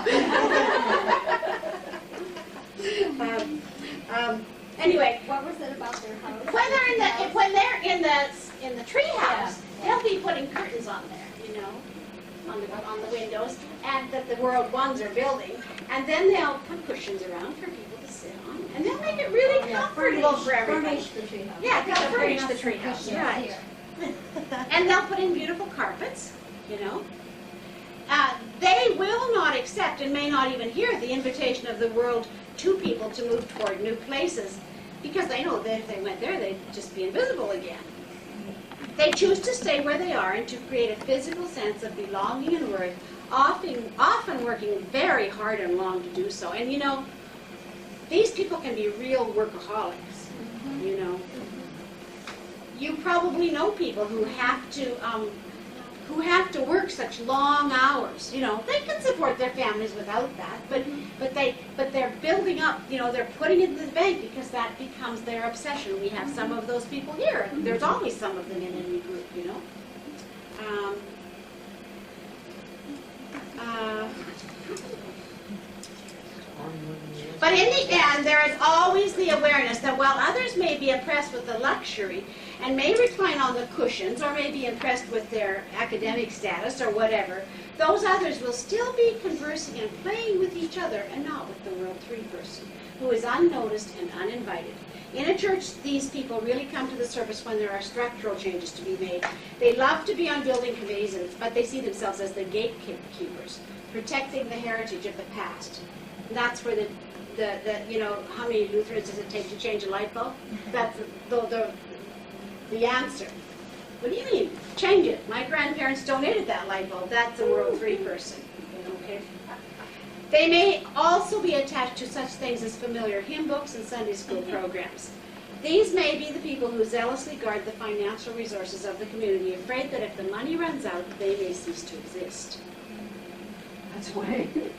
Anyway, What was it about their house? when they're in the tree house, they'll be putting curtains on there, you know, on the windows, and that the World Ones are building, and then they'll put cushions around for people to sit on, and they'll make it really comfortable for everybody. Furnish the treehouse. Yeah, they'll furnish the treehouse, right. And they'll put in beautiful carpets, you know. They will not accept and may not even hear the invitation of the World 2 people to move toward new places because they know that if they went there, they'd just be invisible again. They choose to stay where they are and to create a physical sense of belonging and worth, often working very hard and long to do so. And you know, these people can be real workaholics, you know. You probably know people who have to who have to work such long hours. You know, they can support their families without that, but they're building up. You know, they're putting it in the bank because that becomes their obsession. We have some of those people here. There's always some of them in any group. You know. But in the end, there is always the awareness that while others may be impressed with the luxury and may recline on the cushions or may be impressed with their academic status or whatever, those others will still be conversing and playing with each other and not with the World 3 person, who is unnoticed and uninvited. In a church, these people really come to the surface when there are structural changes to be made. They love to be on building committees, but they see themselves as the gatekeepers, protecting the heritage of the past. And that's where you know, how many Lutherans does it take to change a light bulb? That's the answer. What do you mean? Change it. My grandparents donated that light bulb. That's a World 3 person. Okay. They may also be attached to such things as familiar hymn books and Sunday school programs. These may be the people who zealously guard the financial resources of the community, afraid that if the money runs out, they may cease to exist. That's Wayne.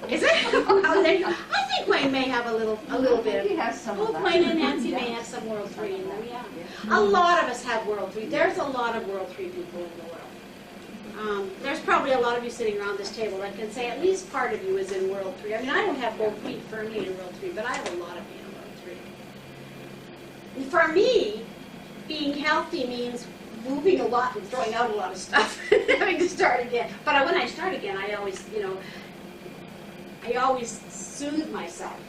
Is it? Oh, there you go. I think Wayne may have a little bit. He has some of Both that. Wayne and Nancy may have some World 3 in them, yeah. A lot of us have World 3. There's a lot of World 3 people in the world. There's probably a lot of you sitting around this table that can say at least part of you is in World 3. I mean, I don't have both feet firmly in World 3, but I have a lot of you in World 3. And for me, being healthy means moving a lot and throwing out a lot of stuff and having to start again. But when I start again, I always, you know, I always soothe myself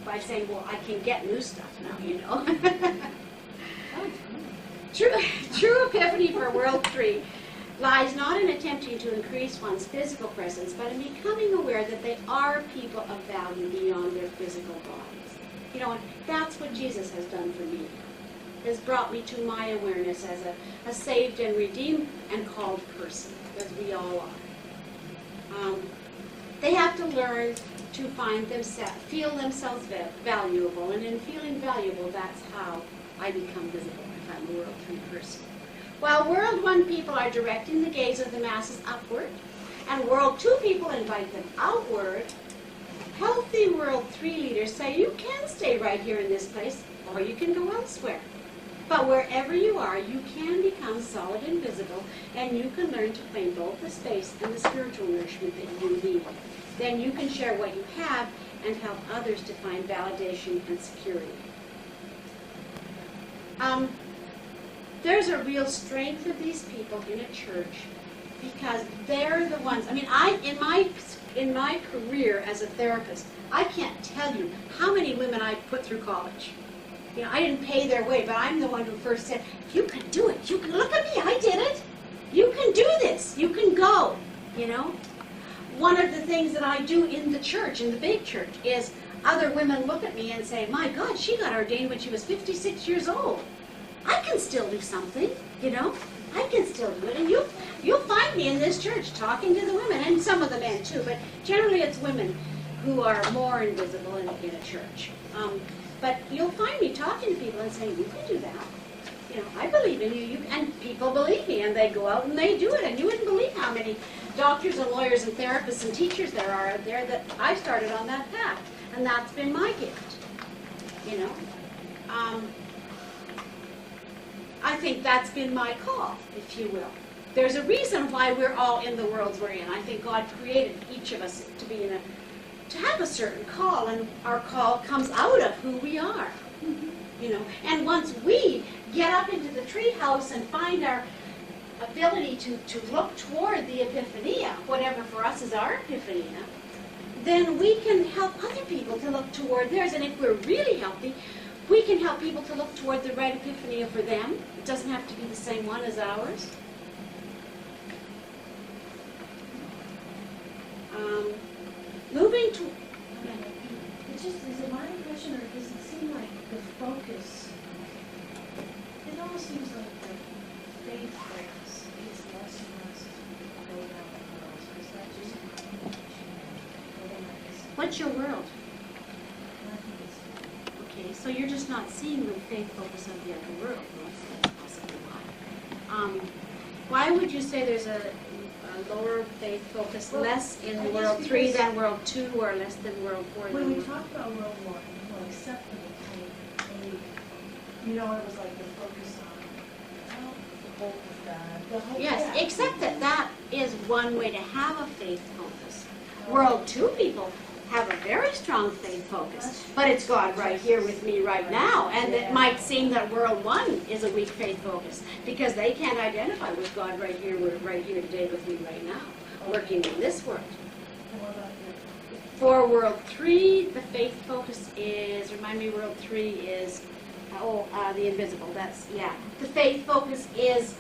by saying, well, I can get new stuff now, you know. True epiphany for World 3 lies not in attempting to increase one's physical presence, but in becoming aware that they are people of value beyond their physical bodies. You know, and that's what Jesus has done for me. Has brought me to my awareness as a saved and redeemed and called person, as we all are. They have to learn to find themselves, feel themselves valuable, and in feeling valuable, that's how I become visible if I'm a World 3 person. While World 1 people are directing the gaze of the masses upward, and World 2 people invite them outward, healthy World 3 leaders say you can stay right here in this place, or you can go elsewhere. But wherever you are, you can become solid and visible, and you can learn to claim both the space and the spiritual nourishment that you need. Then you can share what you have and help others to find validation and security. There's a real strength of these people in a church because they're the ones. I mean, in my career as a therapist, I can't tell you how many women I put through college. You know, I didn't pay their way, but I'm the one who first said, you can do it. You can look at me. I did it. You can do this. You can go. You know, one of the things that I do in the church, in the big church, is other women look at me and say, my God, she got ordained when she was 56 years old. I can still do something, you know. I can still do it. And you'll find me in this church talking to the women, and some of the men too, but generally it's women who are more invisible in a church. But you'll find me talking to people and saying, you can do that. You know, I believe in you. And people believe me, and they go out and they do it. And you wouldn't believe how many doctors and lawyers and therapists and teachers there are out there that I started on that path. And that's been my gift, you know. I think that's been my call, if you will. There's a reason why we're all in the worlds we're in. I think God created each of us to be to have a certain call, and our call comes out of who we are. You know, and once we get up into the treehouse and find our ability to look toward the epiphania, whatever for us is our epiphania, then we can help other people to look toward theirs. And if we're really healthy, we can help people to look toward the right epiphania for them. It doesn't have to be the same one as ours. Moving to... It's just, is it my impression, or does it seem like the focus, it almost seems like the faith practice is less and less go down the girls. Is that just What's your world? I think it's Okay, so you're just not seeing the faith focus of the other world. Well, that's possibly why. Why would you say there's a lower faith focus, less in World 3 than World 2, or less than World 4 than When we World talked about World War, well, acceptable faith, you know, it was like the focus on, well, the hope of God. The hope, Yes, yeah. except that that is one way to have a faith focus. World 2 people have a very strong faith focus, but it's God right here with me right now. And it might seem that World 1 is a weak faith focus because they can't identify with God right here today with me right now, working in this world. And what about you? For World 3, the faith focus is, remind me, World 3 is, the invisible, that's, yeah. The faith focus is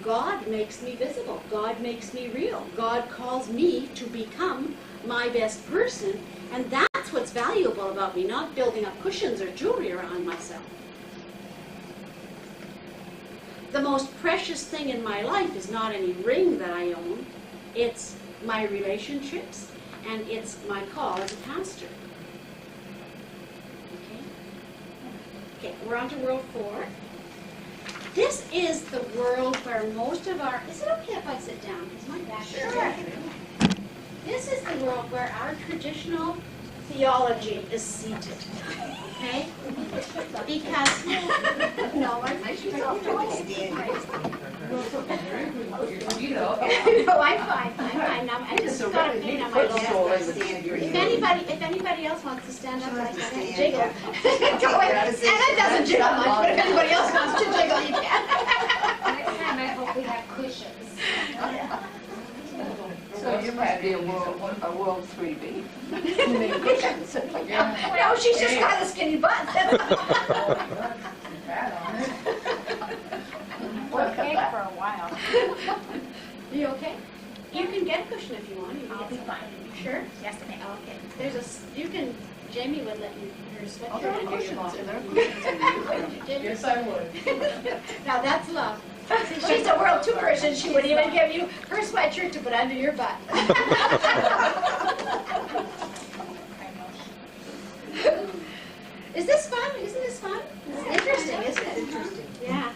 God makes me visible. God makes me real. God calls me to become my best person, and that's what's valuable about me, not building up cushions or jewelry around myself. The most precious thing in my life is not any ring that I own, it's my relationships, and it's my call as a pastor. Okay, we're on to World 4. This is the world where most of our, is it okay if I sit down? Is my back Sure. This is the world where our traditional theology is seated, okay? Because, no, I should go You know. No, I'm fine. I just got a pain on my chest. If anybody else wants to stand up, I can jiggle. And it doesn't jiggle much, but if anybody else wants to jiggle, you can. Next time I hope we have cushions. So you must be a World 3B. No, she's just got a skinny butt. Okay for a while. You okay? You can get a cushion if you want. You can I'll get be some. fine. Sure? Yes, ma'am. Okay. There's you can, Jamie would let you, her Oh, there are sweatshirt under your cushions. bottom. There are cushions in you. Jamie? Yes, I would. Now that's love. See, she's a World 2 person. She wouldn't even give you her sweatshirt to put under your butt. Is this fun? Isn't this fun? It's interesting, isn't it? Interesting. Yeah.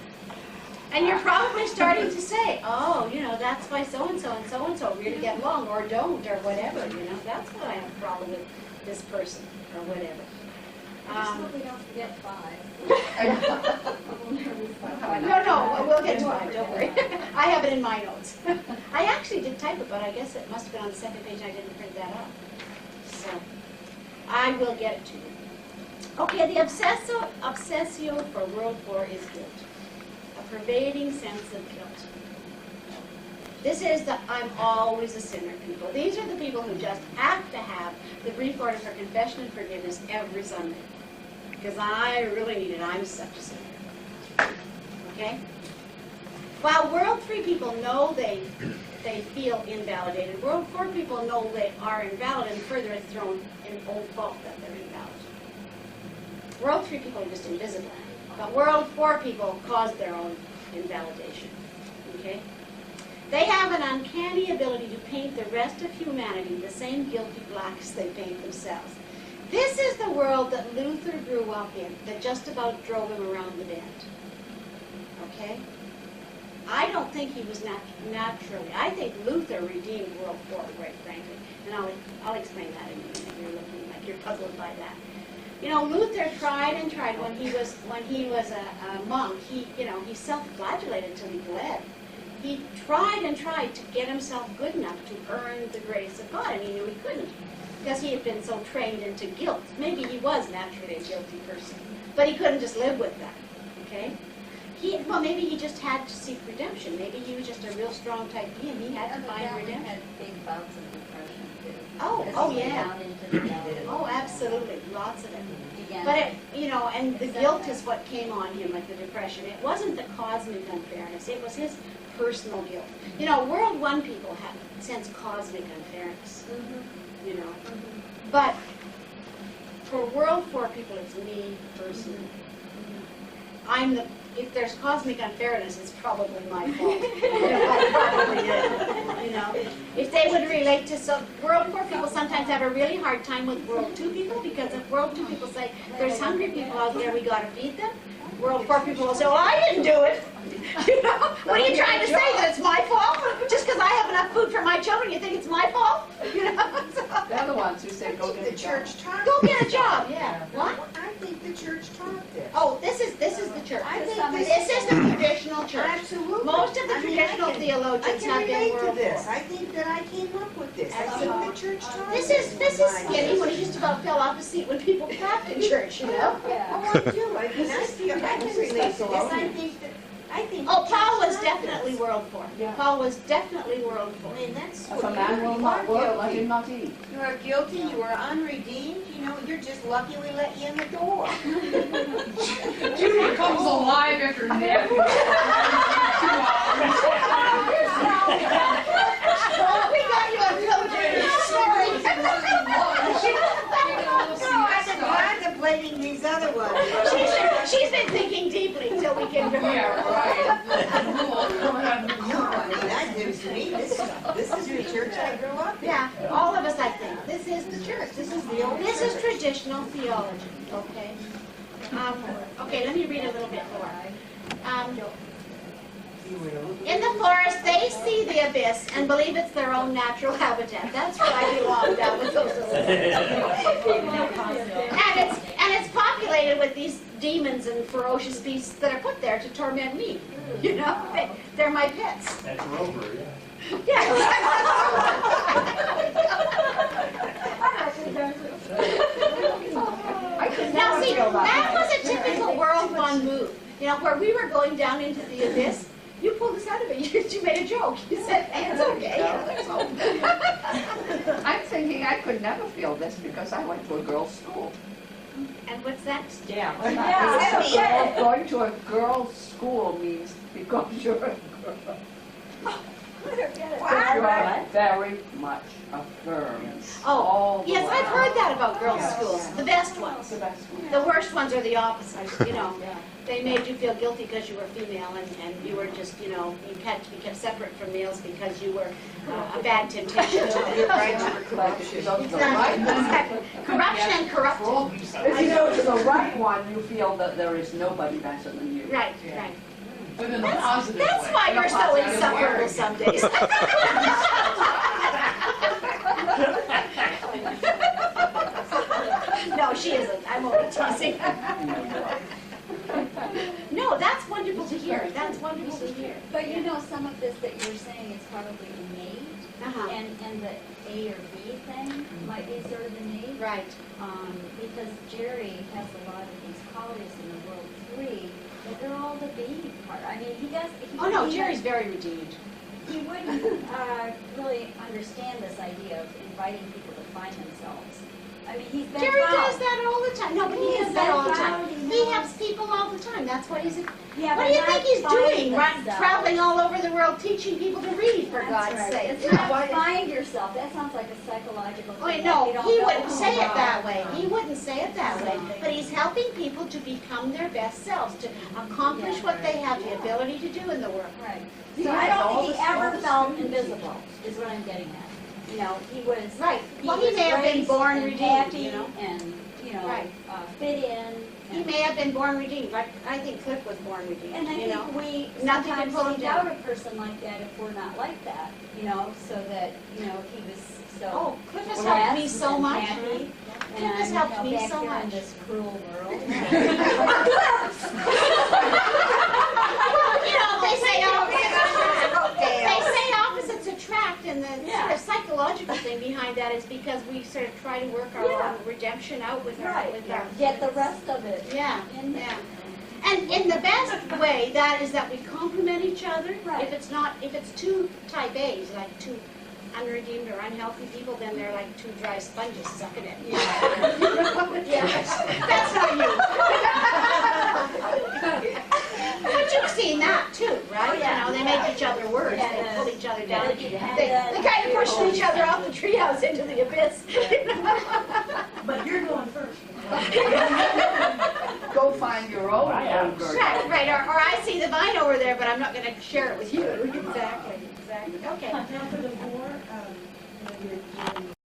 And you're probably starting to say, oh, you know, that's why so-and-so and so-and-so really get along, or don't, or whatever, you know. That's why I have a problem with this person, or whatever. I just hope we don't forget 5. No, we'll get to it, don't worry. I have it in my notes. I actually did type it, but I guess it must have been on the second page, I didn't print that up. So, I will get it to you. Okay, the obsessio for World 4 is guilt. A pervading sense of guilt. This is the I'm always a sinner people. These are the people who just have to have the brief order for confession and forgiveness every Sunday. Because I really need it. I'm such a sinner. Okay? While World 3 people know they feel invalidated, World 4 people know they are invalid, and further it's thrown in old fault that they're invalid. World 3 people are just invisible. But World 4 people cause their own invalidation. Okay? They have an uncanny ability to paint the rest of humanity the same guilty blacks they paint themselves. This is the world that Luther grew up in, that just about drove him around the bend. Okay? I don't think he was naturally. I think Luther redeemed World 4, quite frankly. And I'll explain that in a minute. You're looking like you're puzzled by that. You know, Luther tried and tried when he was a monk. He self-flagellated until he bled. He tried and tried to get himself good enough to earn the grace of God, and he knew he couldn't because he had been so trained into guilt. Maybe he was naturally a guilty person, but he couldn't just live with that. Okay? Maybe he just had to seek redemption. Maybe he was just a real strong type B, and he had to find redemption. Had big bouts of depression too. Oh yeah. Down into the valley. Oh, absolutely, lots of it. Began- But and the guilt is what came on him, like the depression. It wasn't the cosmic unfairness; it was his personal guilt. You know, World 1 people have sense cosmic unfairness. You know, but for World 4 people, it's me personally. If there's cosmic unfairness, it's probably my fault. I probably did. You know, if they would relate to World 4 people sometimes have a really hard time with World 2 people, because if World 2 people say there's hungry people out there, we got to feed them. World 4 people will say, well, I didn't do it. You know, What are you trying to say, that it's my fault? Just because I have enough food for my children, you think it's my fault? You know? So- They're the ones who say, go I get think a the job. church taught Go this. get a job, yeah. What? I think the church taught this. Oh, this is the church. I think This is the traditional church. Absolutely. Most of the I mean, traditional I theologians can have been relate to world this. war. I think that I came up with this. I think the church taught This is My Skinny when he just about fell off his seat when people clapped in church, you know? Yeah. Oh, I do. I mean, I feel, I can relate to this. I think. Oh, the Paul church was taught definitely this. world war. Yeah. Paul was definitely world war. I mean, that's If what a man will not you are work, let guilty. him not eat. You are guilty, you are unredeemed, you know, you're just lucky we let you in the door. Judy comes alive after napping. 2 hours. We got you on film, Judy. Sorry. I've been contemplating these other ones. She's been thinking deeply till we came to her. Yeah, right. No, I mean, that gives me, this is the church I grew up in. Yeah, all of us, I think. This is the church. This is traditional theology, okay? Okay, let me read a little bit more. In the forest, they see the abyss and believe it's their own natural habitat. That's where I belong, down with those little and it's populated with these demons and ferocious beasts that are put there to torment me. You know, they're my pets. That's Rover, yeah. Now see, that was a typical World War move. You know, where we were going down into the abyss, you pulled us out of it. You made a joke. You said, hey, it's okay. I'm thinking I could never feel this because I went to a girls' school. And what's that? Yeah. Going to a girls' school means because you're a girl. You are very much affirmed. Oh, yes, the way I've heard out. that about girls' Yes. schools. The best ones. The best one. The worst ones are the opposite, you know. They made you feel guilty because you were female and you were just, you know, you had to be kept separate from males because you were a bad temptation to them. Like if you go to the right one, Exactly. Corruption and corrupted. if you go to the right one, you feel that there is nobody better than you. Right, right. But in a positive way. That's why you're so insufferable some days. No, she isn't. I'm only teasing. No, that's wonderful to hear. That's wonderful to hear. But you know, some of this that you're saying is probably innate, Uh-huh. and the A or B thing might be sort of innate. Right. Because Jerry has a lot of these colleagues in the World 3, but they're all the baby part. I mean, he does. Oh, no, Jerry's very redeemed. He wouldn't really understand this idea of inviting people to find themselves. I mean, he's been Jerry found. does that all the time. No, but he He's does that all the been time. found, He helps people all the time. That's what he's. Yeah, What but do you not think he's find doing? themselves. Traveling all over the world teaching people to read, for That's God's right. sake. It's not find yourself. That sounds like a psychological thing. Wait, that no, you don't he know wouldn't who say you it that are. way. He wouldn't say it that way. But he's helping people to become their best selves, to accomplish what they have the ability to do in the world. Right. He So I has don't all think he the ever skills. felt invisible, is what I'm getting at. You know, he was. Right. Well, he was may have been raised born and redeemed, happy you know. And, you know, Right. fit in. He and- may have been born redeemed. Like I think Cliff was born redeemed. And I you know. think we Nothing can sometimes pull him seek down. out a person like that if we're not like that, you know, so that, you know, he was so. Oh, Cliff has helped me so and much. happy, Cliff has and, helped you know, me back so here much. in this cruel world. You know, they say opposites attract, and the sort of psychological thing behind that is because we sort of try to work our Yeah. own redemption out with our, Right, with our. get the rest of it. Yeah, in there. yeah. And in the best way, that is that we complement each other. Right. If it's two type A's, like two unredeemed or unhealthy people, then they're like two dry sponges sucking it. Yeah. That's not you. But you've seen that too, right? Oh, yeah. You know, they make each other worse, Yeah, they pull each other down. Yeah. They kind of push each other off the treehouse into the abyss. But you're going first. Go find your own ogre. Right, or I see the vine over there, but I'm not gonna share it with you. Exactly, okay. Now, for the